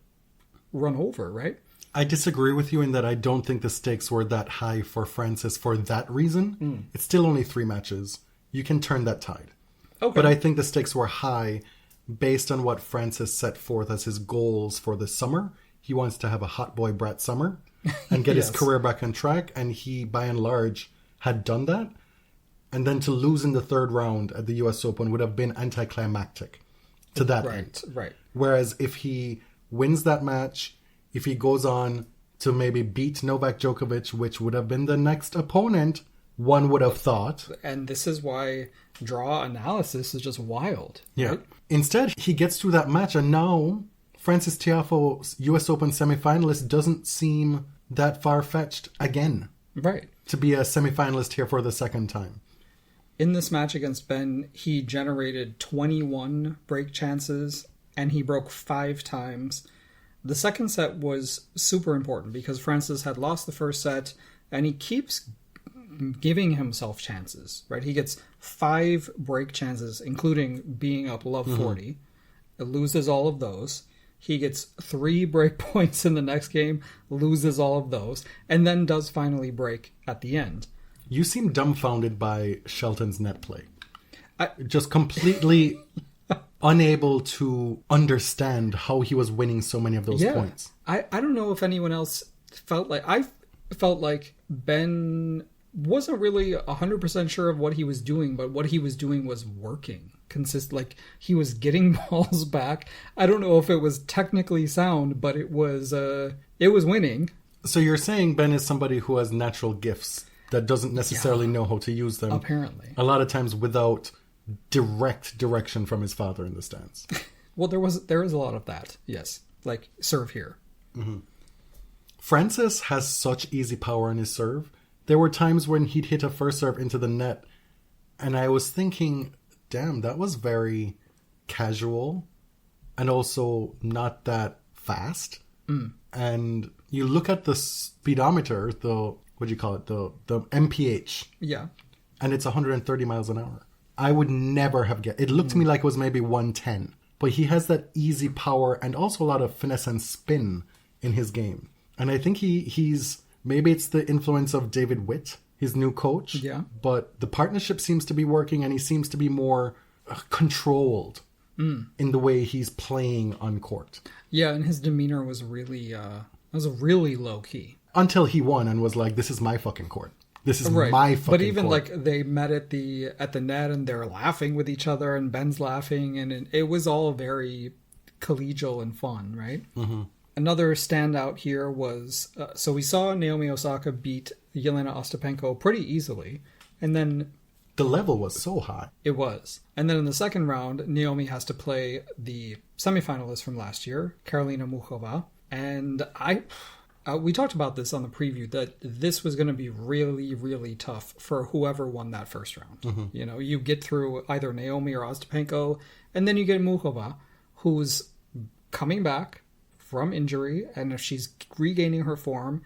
run over, right? I disagree with you in that I don't think the stakes were that high for Francis for that reason. It's still only 3 matches. You can turn that tide. Okay. But I think the stakes were high based on what Francis set forth as his goals for the summer. He wants to have a hot boy brat summer and get Yes. his career back on track. And he, by and large, had done that. And then to lose in the 3rd round at the US Open would have been anticlimactic to that end. Right. Whereas if he wins that match, if he goes on to maybe beat Novak Djokovic, which would have been the next opponent, one would have thought. And this is why draw analysis is just wild. Yeah. Right? Instead, he gets through that match, and now Francis Tiafoe, US Open semifinalist, doesn't seem that far-fetched again Right. to be a semifinalist here for the 2nd time. In this match against Ben, he generated 21 break chances and he broke 5 times. The second set was super important because Francis had lost the first set and he keeps giving himself chances, right? He gets 5 break chances, including being up love 40. Loses all of those. He gets 3 break points in the next game, loses all of those, and then does finally break at the end. You seem dumbfounded by Shelton's net play. Just completely unable to understand how he was winning so many of those points. I don't know if anyone else felt like... I felt like Ben wasn't really 100% sure of what he was doing, but what he was doing was working. Like, he was getting balls back. I don't know if it was technically sound, but it was winning. So you're saying Ben is somebody who has natural gifts that doesn't necessarily know how to use them. Apparently. A lot of times without direct direction from his father in the stands. Well, there is a lot of that, yes. Like, serve here. Francis has such easy power on his serve. There were times when he'd hit a first serve into the net, and I was thinking, damn, that was very casual and also not that fast. And you look at the speedometer, the MPH. Yeah. And it's 130 miles an hour. I would never have guessed. It looked to me like it was maybe 110. But he has that easy power and also a lot of finesse and spin in his game. And I think he's... Maybe it's the influence of David Witt, his new coach. Yeah. But the partnership seems to be working and he seems to be more controlled in the way he's playing on court. Yeah, and his demeanor was really low key. Until he won and was like, this is my fucking court. This is my fucking court. But even like they met at the net and they're laughing with each other and Ben's laughing and it was all very collegial and fun, right? Mm-hmm. Another standout here was, so we saw Naomi Osaka beat Yelena Ostapenko pretty easily. And then... The level was so high. It was. And then in the second round, Naomi has to play the semifinalist from last year, Karolina Muchova. And we talked about this on the preview, that this was going to be really, really tough for whoever won that first round. Mm-hmm. You know, you get through either Naomi or Ostapenko, and then you get Muchova, who's coming back from injury, and she's regaining her form.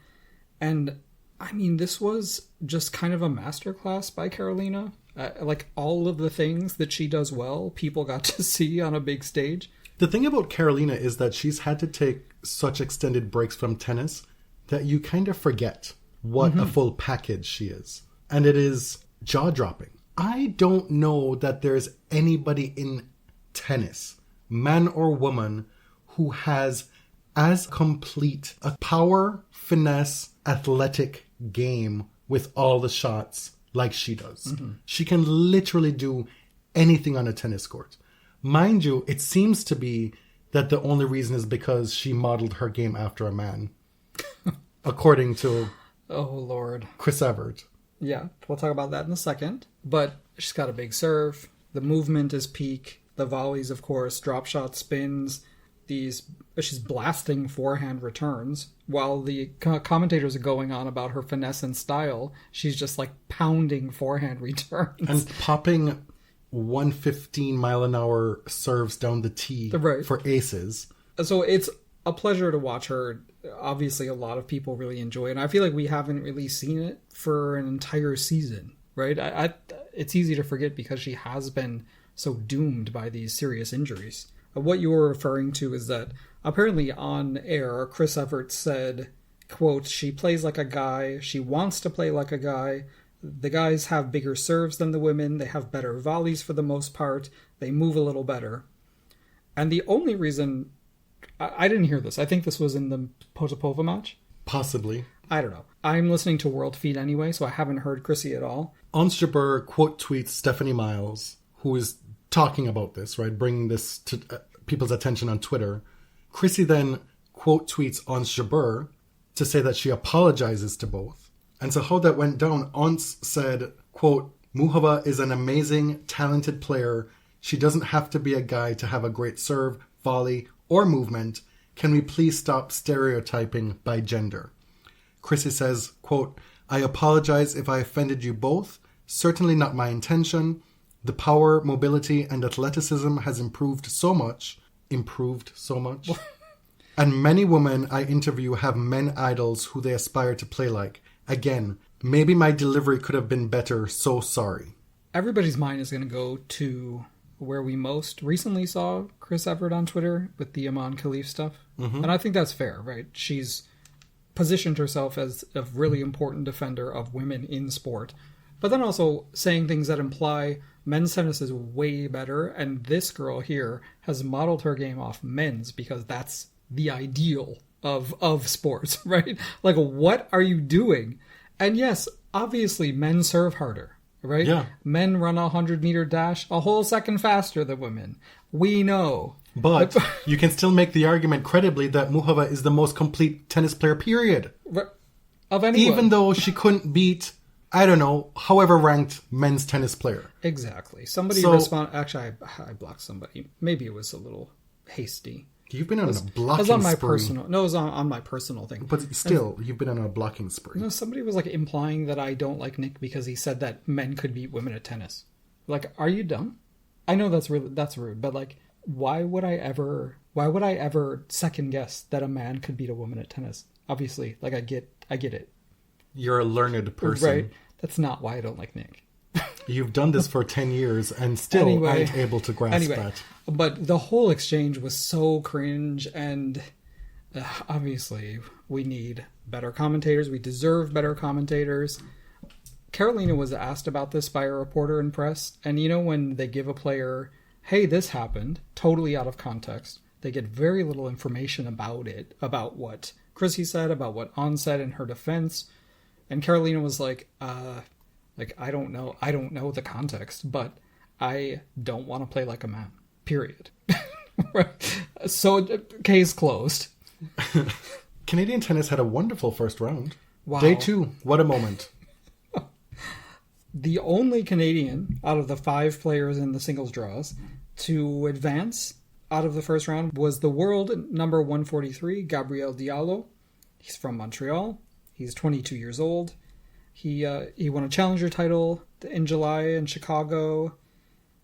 And, I mean, this was just kind of a masterclass by Karolina. Like, all of the things that she does well, people got to see on a big stage. The thing about Karolina is that she's had to take such extended breaks from tennis that you kind of forget what a full package she is. And it is jaw-dropping. I don't know that there's anybody in tennis, man or woman, who has as complete a power, finesse, athletic game with all the shots like she does. Mm-hmm. She can literally do anything on a tennis court. Mind you, it seems to be that the only reason is because she modeled her game after a man. According to Chris Evert. Yeah, we'll talk about that in a second. But she's got a big serve. The movement is peak. The volleys, of course, drop shot spins. She's blasting forehand returns. While the commentators are going on about her finesse and style, she's just like pounding forehand returns. And popping 115-mile-an-hour serves down the tee for aces. So it's a pleasure to watch her. Obviously, a lot of people really enjoy it. And I feel like we haven't really seen it for an entire season, right? It's easy to forget because she has been so doomed by these serious injuries. What you were referring to is that apparently on air, Chris Evert said, quote, she plays like a guy, she wants to play like a guy, the guys have bigger serves than the women, they have better volleys for the most part, they move a little better. And the only reason... I didn't hear this. I think this was in the Potapova match. Possibly. I don't know. I'm listening to World Feed anyway, so I haven't heard Chrissy at all. Ons Jabeur quote tweets Stephanie Miles, who is talking about this, right? Bringing this to people's attention on Twitter. Chrissy then quote tweets Ons Jabeur to say that she apologizes to both. And so how that went down, Ons said, quote, Muchova is an amazing, talented player. She doesn't have to be a guy to have a great serve, volley, or movement. Can we please stop stereotyping by gender? Chrissy says, quote, I apologize if I offended you both. Certainly not my intention. The power, mobility, and athleticism has improved so much. And many women I interview have men idols who they aspire to play like. Again, maybe my delivery could have been better, so sorry. Everybody's mind is going to go to where we most recently saw Chris Evert on Twitter with the Aman Khalif stuff. Mm-hmm. And I think that's fair, right? She's positioned herself as a really important defender of women in sport, but then also saying things that imply men's tennis is way better, and this girl here has modeled her game off men's because that's the ideal of sports, right? Like, what are you doing? And yes, obviously men serve harder, right? Yeah. Men run a 100-meter dash a whole second faster than women. We know. But you can still make the argument credibly that Muchova is the most complete tennis player, period. Of anyone. Even though she couldn't beat, I don't know, however ranked men's tennis player. Exactly. Somebody responded. Actually, I blocked somebody. Maybe it was a little hasty. You've been on a blocking spree. It was on my spree. personal. No, it was on my personal thing. But still, you've been on a blocking spree. No, somebody was like implying that I don't like Nick because he said that men could beat women at tennis. Like, are you dumb? I know that's rude, but like, why would I ever second guess that a man could beat a woman at tennis? Obviously, like I get it. You're a learned person. Right. That's not why I don't like Nick. You've done this for 10 years and still aren't able to grasp that. But the whole exchange was so cringe, and obviously we need better commentators. We deserve better commentators. Carolina was asked about this by a reporter in press, and you know when they give a player, hey, this happened, totally out of context, they get very little information about it, about what Chrissy said, about what On said in her defense, and Carolina was like, I don't know the context, but I don't want to play like a man. Period. So, case closed. Canadian tennis had a wonderful first round. Wow. Day 2, what a moment. The only Canadian out of the 5 players in the singles draws to advance out of the first round was the world number 143, Gabriel Diallo. He's from Montreal. He's 22 years old. He won a challenger title in July in Chicago.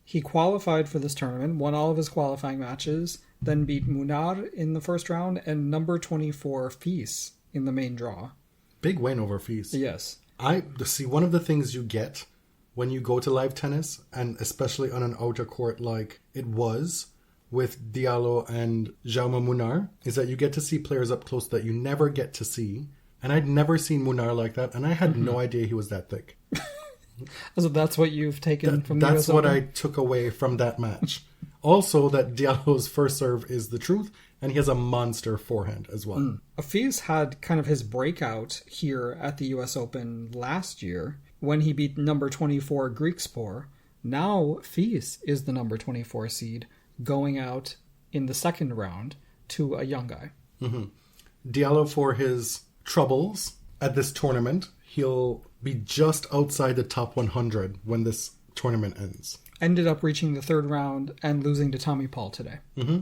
He qualified for this tournament, won all of his qualifying matches, then beat Munar in the first round and number 24 Fils in the main draw. Big win over Fils. Yes. See, one of the things you get when you go to live tennis, and especially on an outer court like it was with Diallo and Jaume Munar, is that you get to see players up close that you never get to see. And I'd never seen Munar like that, and I had no idea he was that thick. So that's what you've taken from the US That's what Open? I took away from that match. Also, that Diallo's first serve is the truth, and he has a monster forehand as well. Fils had kind of his breakout here at the US Open last year when he beat number 24 Griekspoor. Now Fils is the number 24 seed going out in the second round to a young guy. Mm-hmm. Diallo, for his troubles at this tournament, he'll be just outside the top 100 when this tournament ends. Ended up reaching the third round and losing to Tommy Paul today. Mm-hmm.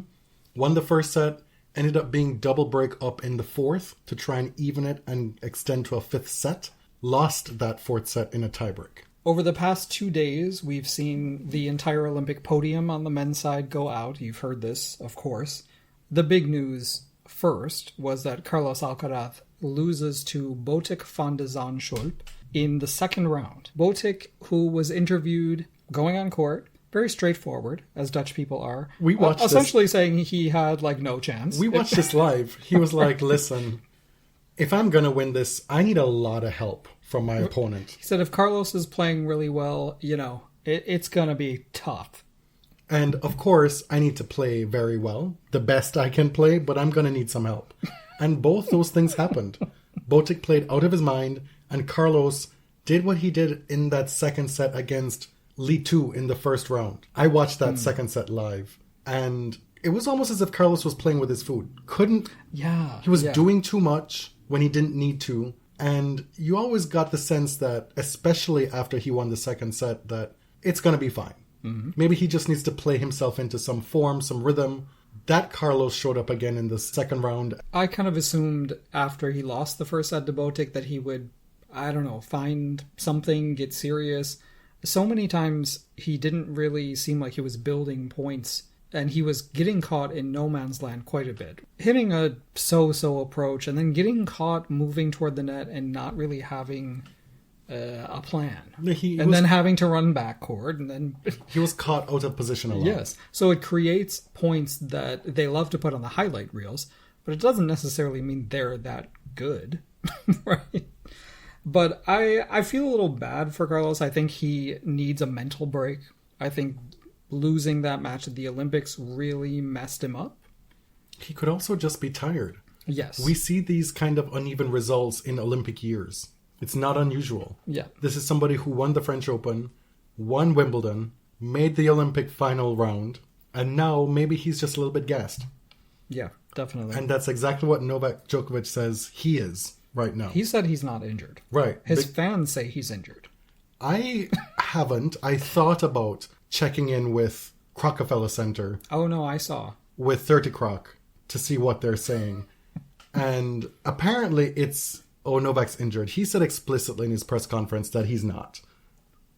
Won the first set, ended up being double break up in the fourth to try and even it and extend to a fifth set. Lost that fourth set in a tiebreak. Over the past 2 days, we've seen the entire Olympic podium on the men's side go out. You've heard this, of course. The big news first was that Carlos Alcaraz loses to Botic van de Zandschulp in the second round. Botic, who was interviewed going on court, very straightforward, as Dutch people are. We watched essentially saying he had like no chance. We watched this live. He was like, listen, if I'm going to win this, I need a lot of help from my opponent. He said if Carlos is playing really well, it's going to be tough. And of course, I need to play very well, the best I can play, but I'm going to need some help. And both those things happened. Botic played out of his mind, and Carlos did what he did in that second set against Li Tu in the first round. I watched that second set live, and it was almost as if Carlos was playing with his food. He was doing too much when he didn't need to, and you always got the sense that, especially after he won the second set, that it's going to be fine. Mm-hmm. Maybe he just needs to play himself into some form, some rhythm. That Carlos showed up again in the second round. I kind of assumed after he lost the first set to Botic that he would, I don't know, find something, get serious. So many times he didn't really seem like he was building points, and he was getting caught in no man's land quite a bit. Hitting a so-so approach and then getting caught moving toward the net and not really having a plan. Then having to run backcourt, and then he was caught out of position a lot. Yes. So it creates points that they love to put on the highlight reels, but it doesn't necessarily mean they're that good. Right? But I feel a little bad for Carlos. I think he needs a mental break. I think losing that match at the Olympics really messed him up. He could also just be tired. Yes. We see these kind of uneven results in Olympic years. It's not unusual. Yeah. This is somebody who won the French Open, won Wimbledon, made the Olympic final round, and now maybe he's just a little bit gassed. Yeah, definitely. And that's exactly what Novak Djokovic says he is right now. He said he's not injured. Right. His fans say he's injured. I haven't. I thought about checking in with Rockefeller Center. Oh, no, I saw. With 30 Croc to see what they're saying. And apparently it's, Novak's injured. He said explicitly in his press conference that he's not.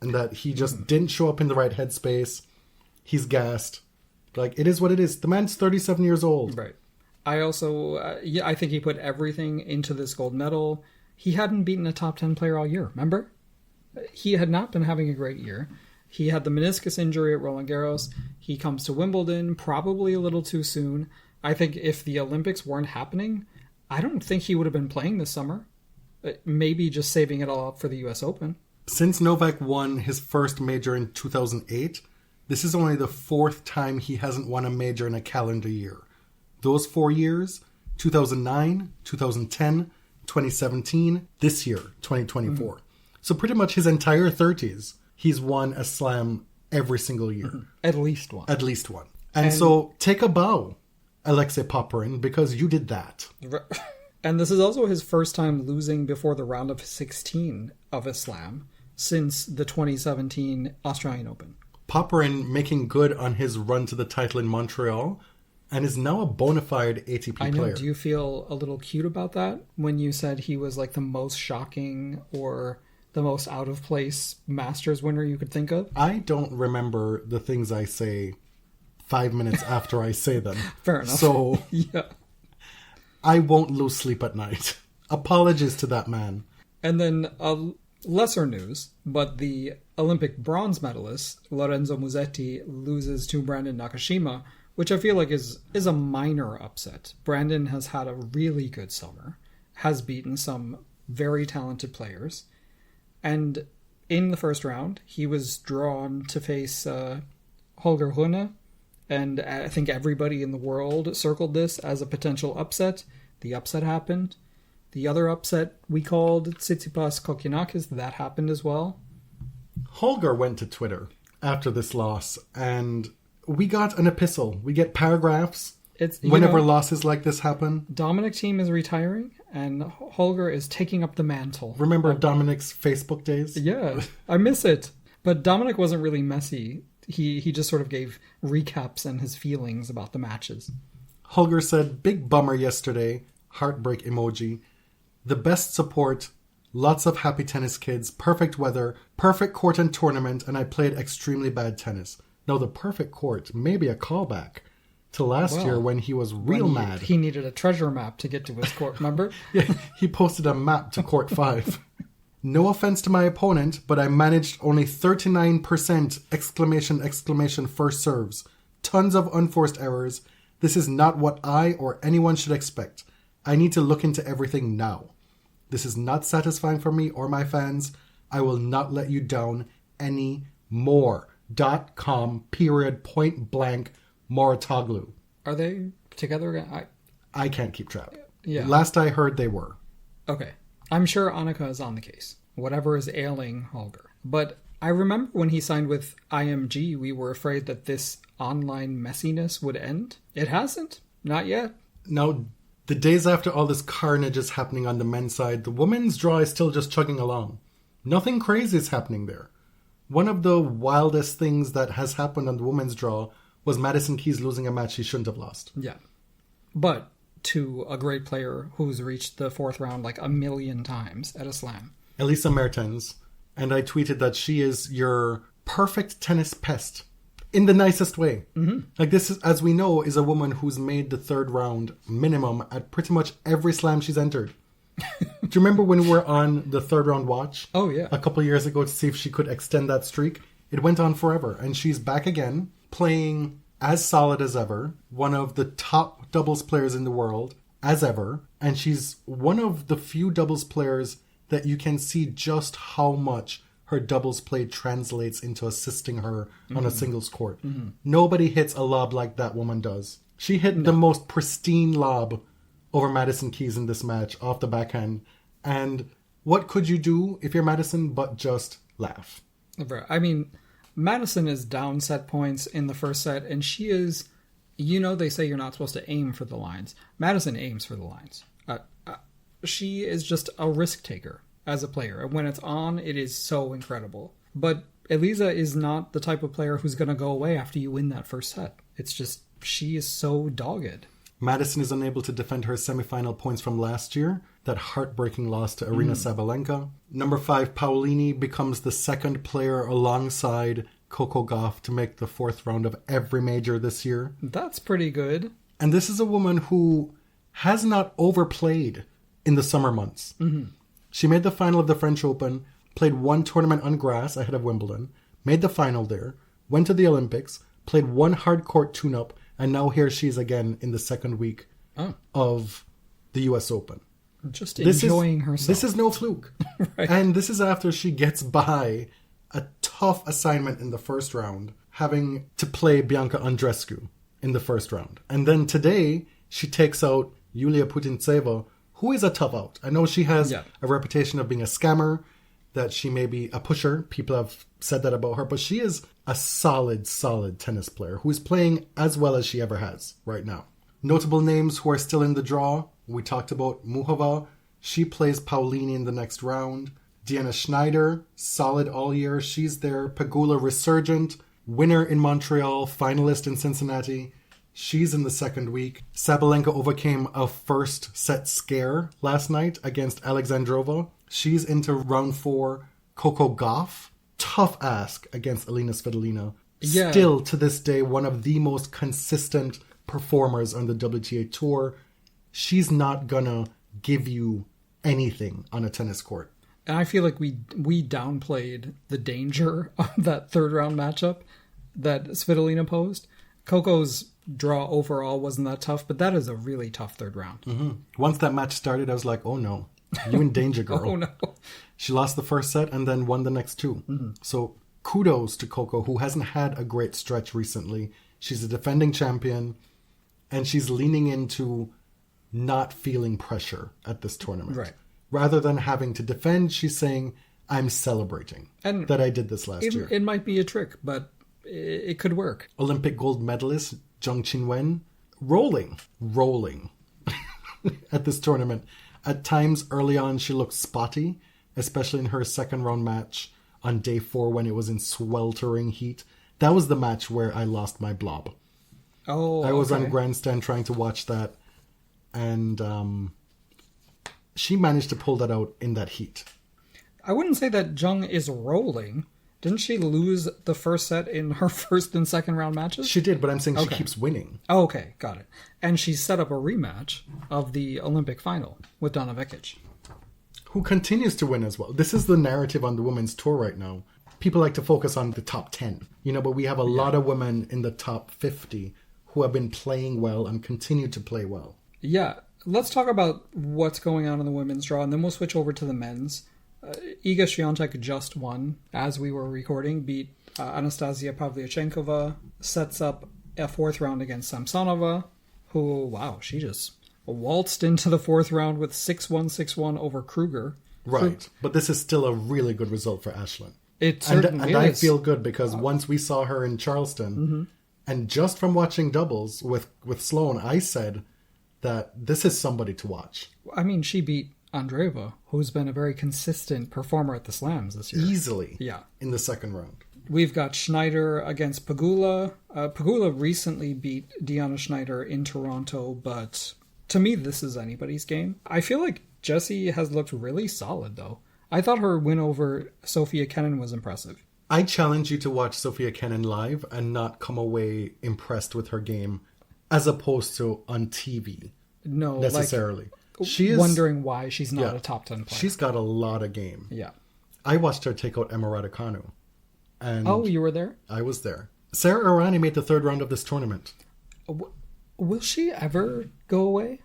And that he just didn't show up in the right headspace. He's gassed. Like, it is what it is. The man's 37 years old. Right. I also, I think he put everything into this gold medal. He hadn't beaten a top 10 player all year, remember? He had not been having a great year. He had the meniscus injury at Roland Garros. He comes to Wimbledon probably a little too soon. I think if the Olympics weren't happening, I don't think he would have been playing this summer. Maybe just saving it all up for the US Open. Since Novak won his first major in 2008, this is only the fourth time he hasn't won a major in a calendar year. Those 4 years, 2009, 2010, 2017, this year, 2024. Mm-hmm. So pretty much his entire 30s, he's won a slam every single year. Mm-hmm. At least one. At least one. And so take a bow, Alexei Popyrin, because you did that. And this is also his first time losing before the round of 16 of a slam since the 2017 Australian Open. Popyrin making good on his run to the title in Montreal and is now a bona fide ATP player. I know. Do you feel a little cute about that when you said he was like the most shocking or the most out of place Masters winner you could think of? I don't remember the things I say 5 minutes after I say them. Fair enough. So yeah. I won't lose sleep at night. Apologies to that man. And then lesser news, but the Olympic bronze medalist Lorenzo Musetti loses to Brandon Nakashima, which I feel like is a minor upset. Brandon has had a really good summer, has beaten some very talented players, and in the first round, he was drawn to face Holger Rune, and I think everybody in the world circled this as a potential upset. The upset happened. The other upset we called Tsitsipas Kokkinakis, that happened as well. Holger went to Twitter after this loss, and we got an epistle. We get paragraphs whenever losses like this happen. Dominic Thiem is retiring, and Holger is taking up the mantle. Remember Dominic's Facebook days? Yeah, I miss it. But Dominic wasn't really messy. He just sort of gave recaps and his feelings about the matches. Holger said, "Big bummer yesterday, heartbreak emoji. The best support, lots of happy tennis kids, perfect weather, perfect court and tournament, and I played extremely bad tennis." Now the perfect court may be a callback to last year when he was real mad. He needed a treasure map to get to his court, remember? Yeah, he posted a map to court 5. No offense to my opponent, but I managed only 39% exclamation first serves. Tons of unforced errors. This is not what I or anyone should expect. I need to look into everything now. This is not satisfying for me or my fans. I will not let you down any more. .com point blank Moratoglu. Are they together again? I can't keep track. Yeah. Last I heard they were. Okay. I'm sure Annika is on the case. Whatever is ailing Holger. But I remember when he signed with IMG, we were afraid that this online messiness would end. It hasn't. Not yet. Now, the days after all this carnage is happening on the men's side, the women's draw is still just chugging along. Nothing crazy is happening there. One of the wildest things that has happened on the women's draw was Madison Keys losing a match she shouldn't have lost. Yeah. But to a great player who's reached the fourth round like a million times at a slam. Elisa Mertens. And I tweeted that she is your perfect tennis pest. In the nicest way. Mm-hmm. Like this, is, as we know, is a woman who's made the third round minimum at pretty much every slam she's entered. Do you remember when we were on the third round watch? Oh, yeah. A couple of years ago to see if she could extend that streak. It went on forever. And she's back again, playing as solid as ever. One of the top doubles players in the world as ever. And she's one of the few doubles players that you can see just how much her doubles play translates into assisting her on a singles court. Mm-hmm. Nobody hits a lob like that woman does. She hit the most pristine lob over Madison Keys in this match off the backhand. And what could you do if you're Madison but just laugh? I mean, Madison is down set points in the first set, and she is, you know, they say you're not supposed to aim for the lines. Madison aims for the lines. She is just a risk taker as a player. And when it's on, it is so incredible. But Elisa is not the type of player who's going to go away after you win that first set. It's just, she is so dogged. Madison is unable to defend her semifinal points from last year. That heartbreaking loss to Aryna Sabalenka. Number 5, Paolini becomes the second player alongside Coco Gauff to make the fourth round of every major this year. That's pretty good. And this is a woman who has not overplayed in the summer months. Mm-hmm. She made the final of the French Open, played one tournament on grass ahead of Wimbledon, made the final there, went to the Olympics, played one hard court tune-up, and now here she is again in the second week of the US Open. Just enjoying herself. This is no fluke. Right. And this is after she gets by a tough assignment in the first round, having to play Bianca Andreescu in the first round. And then today, she takes out Yulia Putintseva, who is a tough out. I know she has a reputation of being a scammer, that she may be a pusher. People have said that about her, but she is a solid tennis player who is playing as well as she ever has right now. Notable names who are still in the draw. We talked about Muchova. She plays Paolini in the next round. Deanna Schneider, solid all year. She's there. Pegula Resurgent, winner in Montreal, finalist in Cincinnati. She's in the second week. Sabalenka overcame a first set scare last night against Alexandrova. She's into round 4. Coco Gauff, tough ask against Alina Svitolina. Yeah. Still to this day, one of the most consistent performers on the WTA Tour. She's not gonna give you anything on a tennis court. And I feel like we downplayed the danger of that third round matchup that Svitolina posed. Coco's draw overall wasn't that tough, but that is a really tough third round. Mm-hmm. Once that match started, I was like, oh no, you in danger, girl. Oh no. She lost the first set and then won the next two. Mm-hmm. So kudos to Coco, who hasn't had a great stretch recently. She's a defending champion, and she's leaning into not feeling pressure at this tournament. Right. Rather than having to defend, she's saying, I'm celebrating and that I did this last year. It might be a trick, but it could work. Olympic gold medalist Zheng Qinwen rolling at this tournament. At times early on, she looked spotty, especially in her second round match on day 4 when it was in sweltering heat. That was the match where I lost my blob. Oh, I was on grandstand trying to watch that, and she managed to pull that out in that heat. I wouldn't say that Zheng is rolling. Didn't she lose the first set in her first and second round matches? She did, but I'm saying she keeps winning. Oh, okay, got it. And she set up a rematch of the Olympic final with Donna Vekic. who continues to win as well. This is the narrative on the women's tour right now. People like to focus on the top 10, but we have a lot of women in the top 50 who have been playing well and continue to play well. Yeah, let's talk about what's going on in the women's draw, and then we'll switch over to the men's. Iga Swiatek just won, as we were recording, beat Anastasia Pavlyuchenkova, sets up a fourth round against Samsonova, who, wow, she just waltzed into the fourth round with 6-1, 6-1 over Kruger. Right, but this is still a really good result for Ashlyn. It certainly and I is. feel good because once we saw her in Charleston, and just from watching doubles with Sloane, I said that this is somebody to watch. I mean, she beat Andreeva, who's been a very consistent performer at the Slams this year. Easily. Yeah. In the second round. We've got Schneider against Pegula. Pegula recently beat Deanna Schneider in Toronto, but to me, this is anybody's game. I feel like Jessie has looked really solid, though. I thought her win over Sophia Kenin was impressive. I challenge you to watch Sophia Kenin live and not come away impressed with her game as opposed to on TV. No, necessarily. She is wondering why she's not a top 10 player. She's got a lot of game. Yeah. I watched her take out Emma Raducanu. And oh, you were there? I was there. Sarah Irani made the third round of this tournament. Will she ever go away?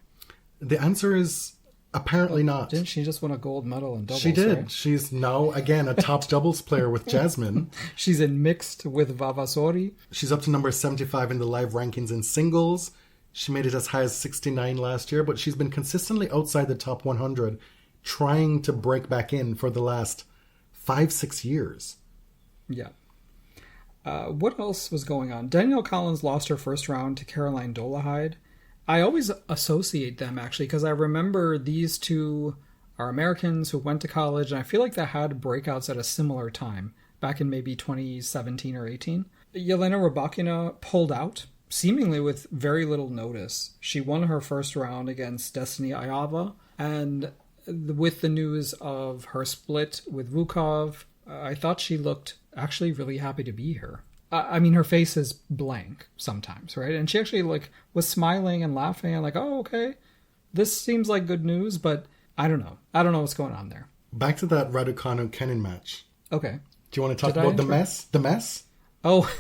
The answer is apparently not. Didn't she just win a gold medal in doubles? She did. Right? She's now, again, a top doubles player with Jasmine. She's in mixed with Vavasori. She's up to number 75 in the live rankings in singles. She made it as high as 69 last year, but she's been consistently outside the top 100, trying to break back in for the last 5-6 years. Yeah. What else was going on? Danielle Collins lost her first round to Caroline Dolehide. I always associate them, actually, because I remember these two are Americans who went to college, and I feel like they had breakouts at a similar time, back in maybe 2017 or 18. Yelena Rybakina pulled out, seemingly with very little notice. She won her first round against Destiny Ayava, and with the news of her split with Vukov, I thought she looked actually really happy to be here. I mean, her face is blank sometimes, right? And she actually was smiling and laughing and oh, okay, this seems like good news, but I don't know. I don't know what's going on there. Back to that Raducanu-Kenin match. Okay. Do you want to talk about the mess? The mess? Oh,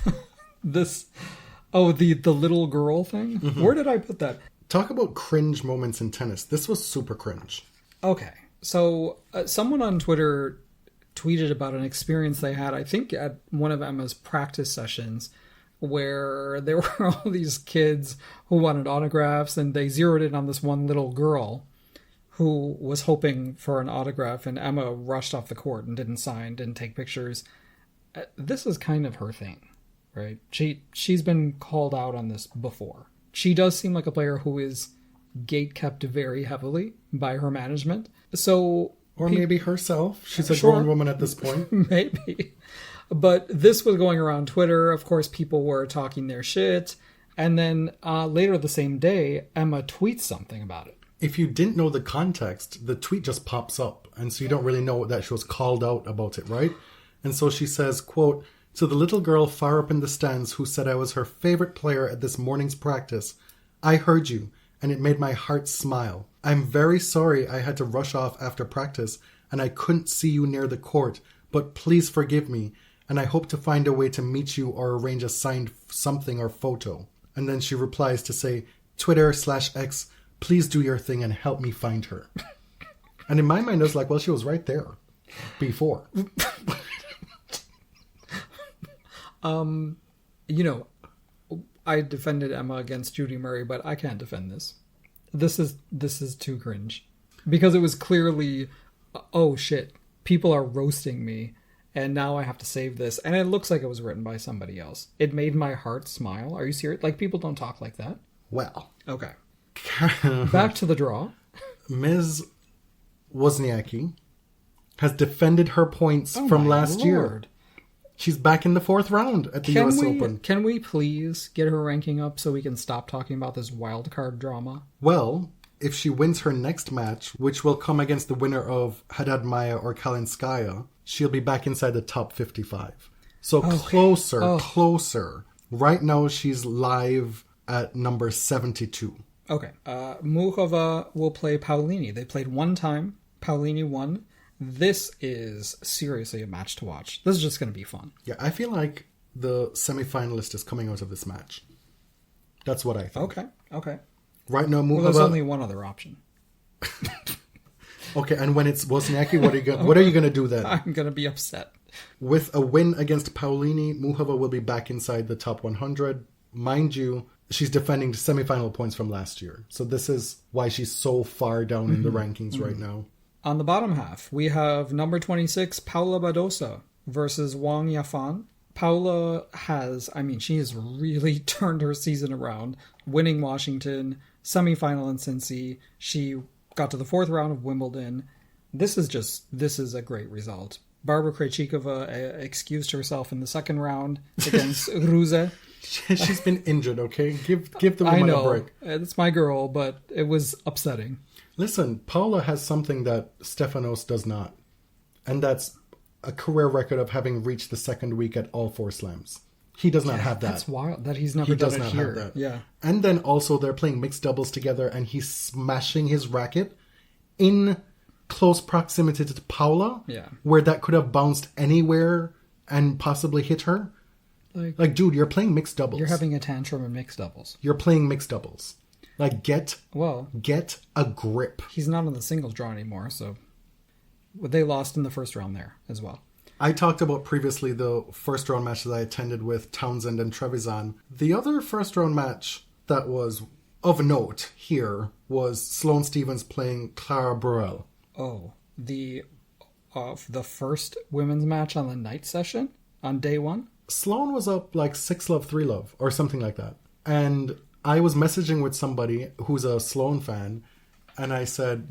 the little girl thing? Mm-hmm. Where did I put that? Talk about cringe moments in tennis. This was super cringe. Okay. So someone on Twitter tweeted about an experience they had, I think at one of Emma's practice sessions, where there were all these kids who wanted autographs, and they zeroed in on this one little girl who was hoping for an autograph, and Emma rushed off the court and didn't sign, didn't take pictures. This is kind of her thing, right? She's been called out on this before. She does seem like a player who is gate-kept very heavily by her management. So... Or maybe herself. She's a grown woman at this point. Maybe. But this was going around Twitter. Of course, people were talking their shit. And then later the same day, Emma tweets something about it. If you didn't know the context, the tweet just pops up. And so you don't really know that she was called out about it, right? And so she says, quote, "To the little girl far up in the stands who said I was her favorite player at this morning's practice, I heard you, and it made my heart smile. I'm very sorry I had to rush off after practice and I couldn't see you near the court, but please forgive me, and I hope to find a way to meet you or arrange a signed something or photo." And then she replies to say, Twitter/X, please do your thing and help me find her. And in my mind, I was like, well, she was right there before. I defended Emma against Judy Murray, but I can't defend this. This is too cringe. Because it was clearly, oh shit, people are roasting me, and now I have to save this. And it looks like it was written by somebody else. It made my heart smile. Are you serious? People don't talk like that. Well. Okay. Back to the draw. Ms. Wozniacki has defended her points from last year. She's back in the fourth round at the US Open. Can we please get her ranking up so we can stop talking about this wild card drama? Well, if she wins her next match, which will come against the winner of Haddad Maia or Kalinskaya, she'll be back inside the top 55. So closer. Right now she's live at number 72. Okay. Muchova will play Paolini. They played one time Paolini won. This is seriously a match to watch. This is just going to be fun. Yeah, I feel like the semi-finalist is coming out of this match. That's what I think. Okay. Right now, Muchova... Well, there's only one other option. Okay, and when it's Wozniacki, what are you going to do then? I'm going to be upset. With a win against Paolini, Muchova will be back inside the top 100. Mind you, she's defending semi-final points from last year. So this is why she's so far down in the rankings right now. On the bottom half, we have number 26, Paula Badosa versus Wang Yafan. Paula she has really turned her season around, winning Washington, semi-final in Cincy. She got to the 4th round of Wimbledon. This is a great result. Barbara Krejcikova excused herself in the 2nd round against Ruse. She's been injured, okay? Give the woman a break. It's my girl, but it was upsetting. Listen, Paula has something that Stefanos does not. And that's a career record of having reached the 2nd week at all 4 slams. He does not have that. That's wild that he's never done it here. Have that. Yeah. And then also they're playing mixed doubles together and he's smashing his racket in close proximity to Paula. Yeah. Where that could have bounced anywhere and possibly hit her. Like, dude, you're playing mixed doubles. You're having a tantrum in mixed doubles. You're playing mixed doubles. Like, get a grip. He's not on the singles draw anymore, so they lost in the 1st round there as well. I talked about previously the 1st round matches I attended with Townsend and Trevisan. The other 1st round match that was of note here was Sloane Stephens playing Clara Burel. Oh, the first women's match on the night session on day 1? Sloane was up like 6-love, 3-love, or something like that. And I was messaging with somebody who's a Sloane fan, and I said,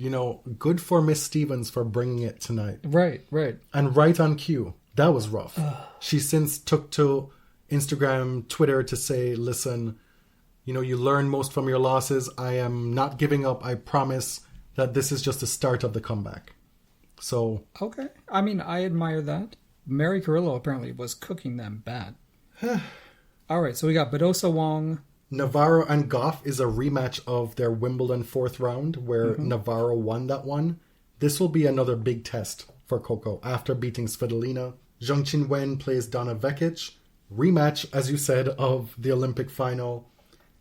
good for Miss Stephens for bringing it tonight. Right. And right on cue. That was rough. She since took to Instagram, Twitter to say, listen, you learn most from your losses. I am not giving up. I promise that this is just the start of the comeback. So... Okay. I mean, I admire that. Mary Carrillo apparently was cooking them bad. All right, so we got Badosa Wong. Navarro and Gauff is a rematch of their Wimbledon 4th round where Navarro won that one. This will be another big test for Coco after beating Svitolina. Zhang Qinwen plays Donna Vekic. Rematch, as you said, of the Olympic final.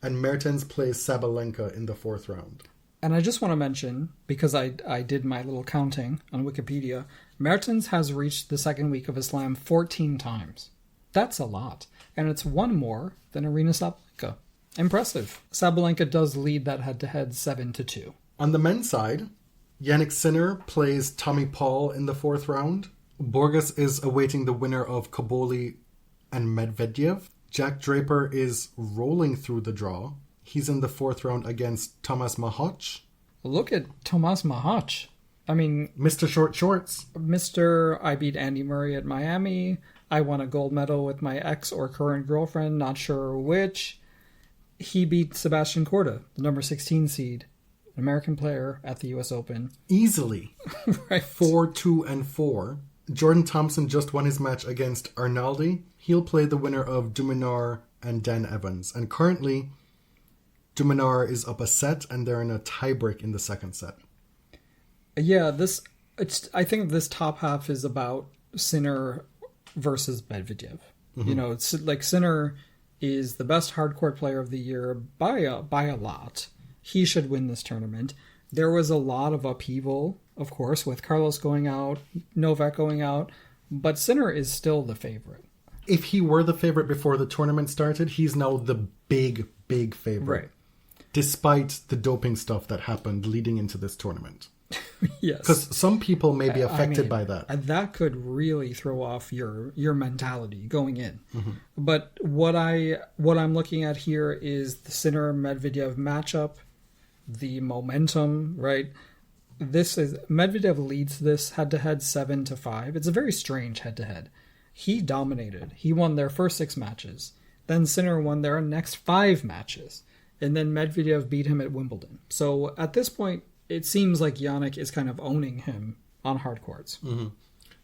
And Mertens plays Sabalenka in the 4th round. And I just want to mention, because I did my little counting on Wikipedia, Mertens has reached the 2nd week of a slam 14 times. That's a lot. And it's one more than Aryna Sabalenka. Impressive. Sabalenka does lead that head-to-head 7-2. On the men's side, Yannick Sinner plays Tommy Paul in the 4th round. Borges is awaiting the winner of Kaboli and Medvedev. Jack Draper is rolling through the draw. He's in the 4th round against Tomas Mahoch. Look at Tomas Mahoch. I mean... Mr. Short Shorts. I beat Andy Murray at Miami. I won a gold medal with my ex or current girlfriend, not sure which. He beat Sebastian Korda, the number 16 seed, an American player at the US Open. Easily. Right. 4-2-4. Jordan Thompson just won his match against Arnaldi. He'll play the winner of Duminar and Dan Evans. And currently, Duminar is up a set and they're in a tiebreak in the 2nd set. Yeah, I think this top half is about Sinner versus Medvedev. It's like Sinner is the best hardcourt player of the year by a lot. He should win this tournament. There was a lot of upheaval, of course, with Carlos going out, Novak going out, but Sinner is still the favorite. If he were the favorite before the tournament started, he's now the big favorite. Right. Despite the doping stuff that happened leading into this tournament. Yes. Because some people may be affected by that. That could really throw off your mentality going in. But what I'm looking at here is the Sinner-Medvedev matchup, the momentum, right? Medvedev leads this head-to-head 7-5. It's a very strange head-to-head. He dominated. He won their first 6 matches. Then Sinner won their next 5 matches. And then Medvedev beat him at Wimbledon. So at this point, it seems like Yannick is kind of owning him on hard courts.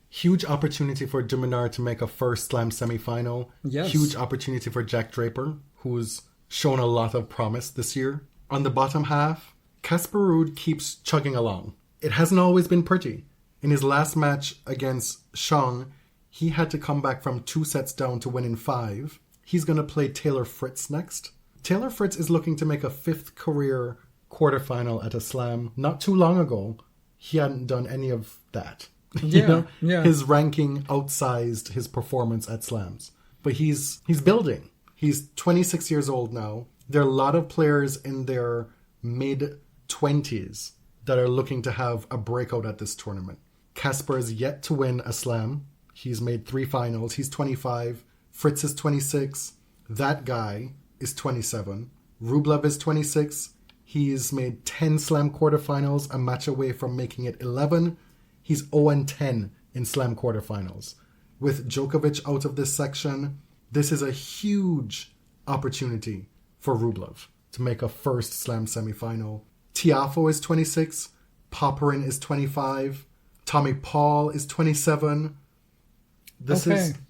Huge opportunity for Duminar to make a first slam semifinal. Yes. Huge opportunity for Jack Draper, who's shown a lot of promise this year. On the bottom half, Casper Ruud keeps chugging along. it hasn't always been pretty. In his last match against Shang, he had to come back from 2 sets down to win in 5. He's going to play Taylor Fritz next. Taylor Fritz is looking to make a 5th career quarterfinal at a slam. Not too long ago, he hadn't done any of that. His ranking outsized his performance at slams. But he's building. He's 26 years old now. There are a lot of players in their mid-20s that are looking to have a breakout at this tournament. Casper is yet to win a slam. He's made 3 finals. He's 25. Fritz is 26. That guy is 27. Rublev is 26. He's made 10 slam quarterfinals, a match away from making it 11. He's 0-10 in slam quarterfinals. With Djokovic out of this section, this is a huge opportunity for Rublev to make a first slam semifinal. Tiafoe is 26. Popyrin is 25. Tommy Paul is 27.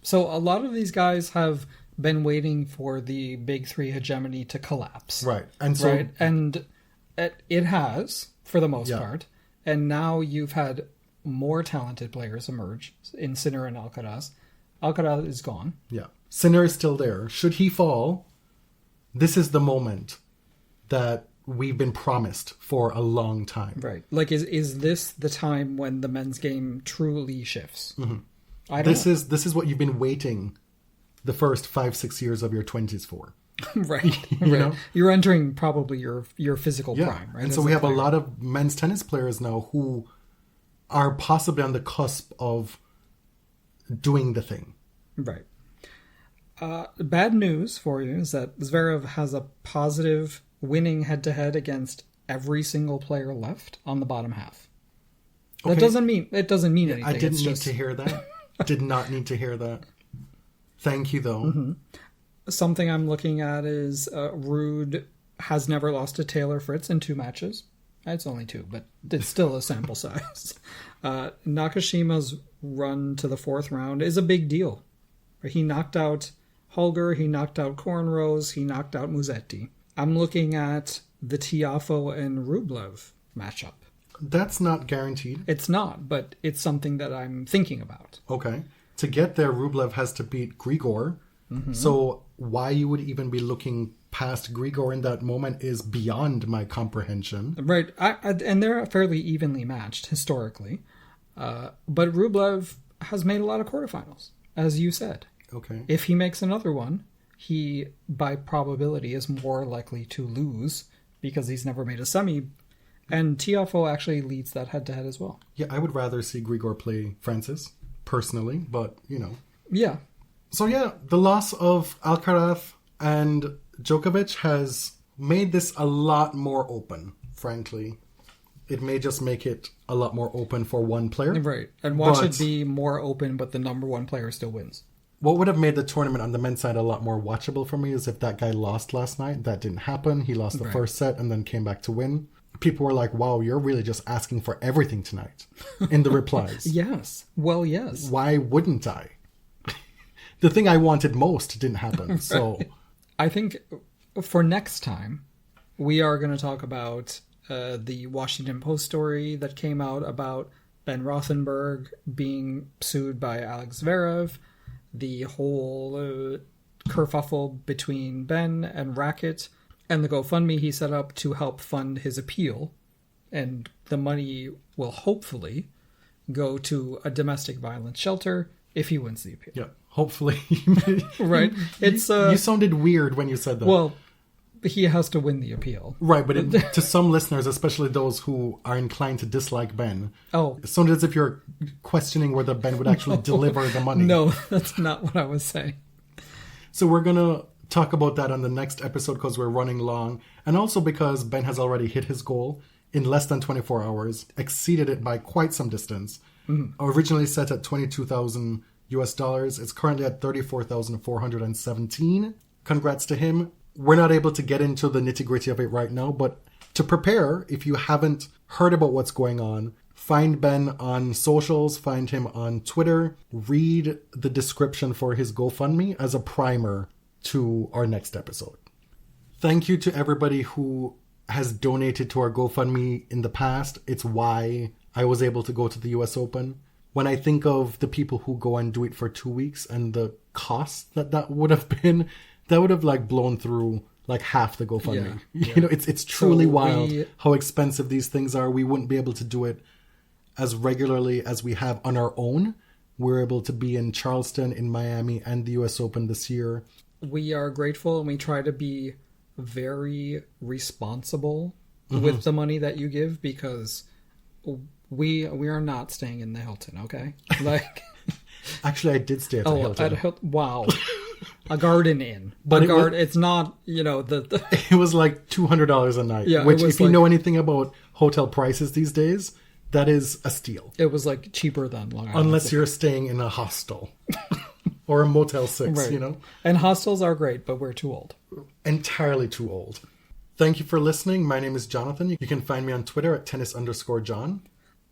So a lot of these guys have been waiting for the big 3 hegemony to collapse. Right. And it has, for the most part. And now you've had more talented players emerge in Sinner and Alcaraz. Alcaraz is gone. Yeah. Sinner is still there. Should he fall, this is the moment that we've been promised for a long time. Right. Like, is this the time when the men's game truly shifts? Mm-hmm. This is what you've been waiting the first 5-6 years of your 20s for. Right. you know? You're entering probably your physical prime, right? And so we have a lot of men's tennis players now who are possibly on the cusp of doing the thing. Right. Bad news for you is that Zverev has a positive winning head-to-head against every single player left on the bottom half. That doesn't mean anything. I didn't need to hear that. Did not need to hear that. Thank you, though. Mm-hmm. Something I'm looking at is Ruud has never lost to Taylor Fritz in 2 matches. It's only 2, but it's still a sample size. Nakashima's run to the 4th round is a big deal. He knocked out Holger, he knocked out Cornrows, he knocked out Musetti. I'm looking at the Tiafoe and Rublev matchup. That's not guaranteed. It's not, but it's something that I'm thinking about. Okay. To get there, Rublev has to beat Grigor. Mm-hmm. So why you would even be looking past Grigor in that moment is beyond my comprehension. Right. And they're fairly evenly matched historically. But Rublev has made a lot of quarterfinals, as you said. Okay. If he makes another one, he, by probability, is more likely to lose because he's never made a semi. And Tiafoe actually leads that head-to-head as well. Yeah, I would rather see Grigor play Francis, personally, but, Yeah. So, the loss of Alcaraz and Djokovic has made this a lot more open, frankly. It may just make it a lot more open for one player. Right. And watch it be more open, but the number 1 player still wins. What would have made the tournament on the men's side a lot more watchable for me is if that guy lost last night. That didn't happen. He lost the first set and then came back to win. People were like, wow, you're really just asking for everything tonight in the replies. Yes. Well, yes. Why wouldn't I? The thing I wanted most didn't happen. Right. So I think for next time, we are going to talk about the Washington Post story that came out about Ben Rothenberg being sued by Alex Zverev, the whole kerfuffle between Ben and Racket, and the GoFundMe he set up to help fund his appeal. And the money will hopefully go to a domestic violence shelter if he wins the appeal. Yeah, hopefully. Right. It's you sounded weird when you said that. Well, he has to win the appeal. Right, but to some listeners, especially those who are inclined to dislike Ben, it sounded as if you're questioning whether Ben would actually deliver the money. No, that's not what I was saying. So we're going to talk about that on the next episode because we're running long, and also because Ben has already hit his goal in less than 24 hours, exceeded it by quite some distance. Mm-hmm. Originally set at $22,000 it's currently at 34,417. Congrats to him. We're not able to get into the nitty-gritty of it right now, but to prepare, if you haven't heard about what's going on, find Ben on socials, find him on Twitter, read the description for his GoFundMe as a primer to our next episode. Thank you to everybody who has donated to our GoFundMe in the past. It's why I was able to go to the US Open. When I think of the people who go and do it for 2 weeks and the cost that would have been, that would have like blown through like half the GoFundMe. Yeah. You know, it's truly So wild how expensive these things are. We wouldn't be able to do it as regularly as we have on our own. We're able to be in Charleston, in Miami, and the US Open this year. We are grateful, and we try to be very responsible with the money that you give, because we are not staying in the Hilton, okay? Like, Actually, I did stay at the Hilton. Wow. A Garden Inn. But it's not, the It was like $200 a night, Yeah, which it was if you like- know anything about hotel prices these days, that is a steal. it was like cheaper than Long Island. Unless you're staying in a hostel or a Motel 6, Right. you know? And hostels are great, but we're too old. Entirely too old. Thank you for listening. My name is Jonathan. You can find me on Twitter at tennis_John.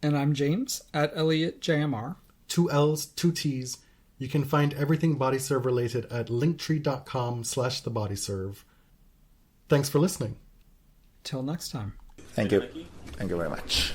And I'm James at ElliotJMR. 2 L's, 2 T's. You can find everything BodyServe related at linktree.com/thebodyserve. Thanks for listening. Till next time. Thank you. Thank you very much.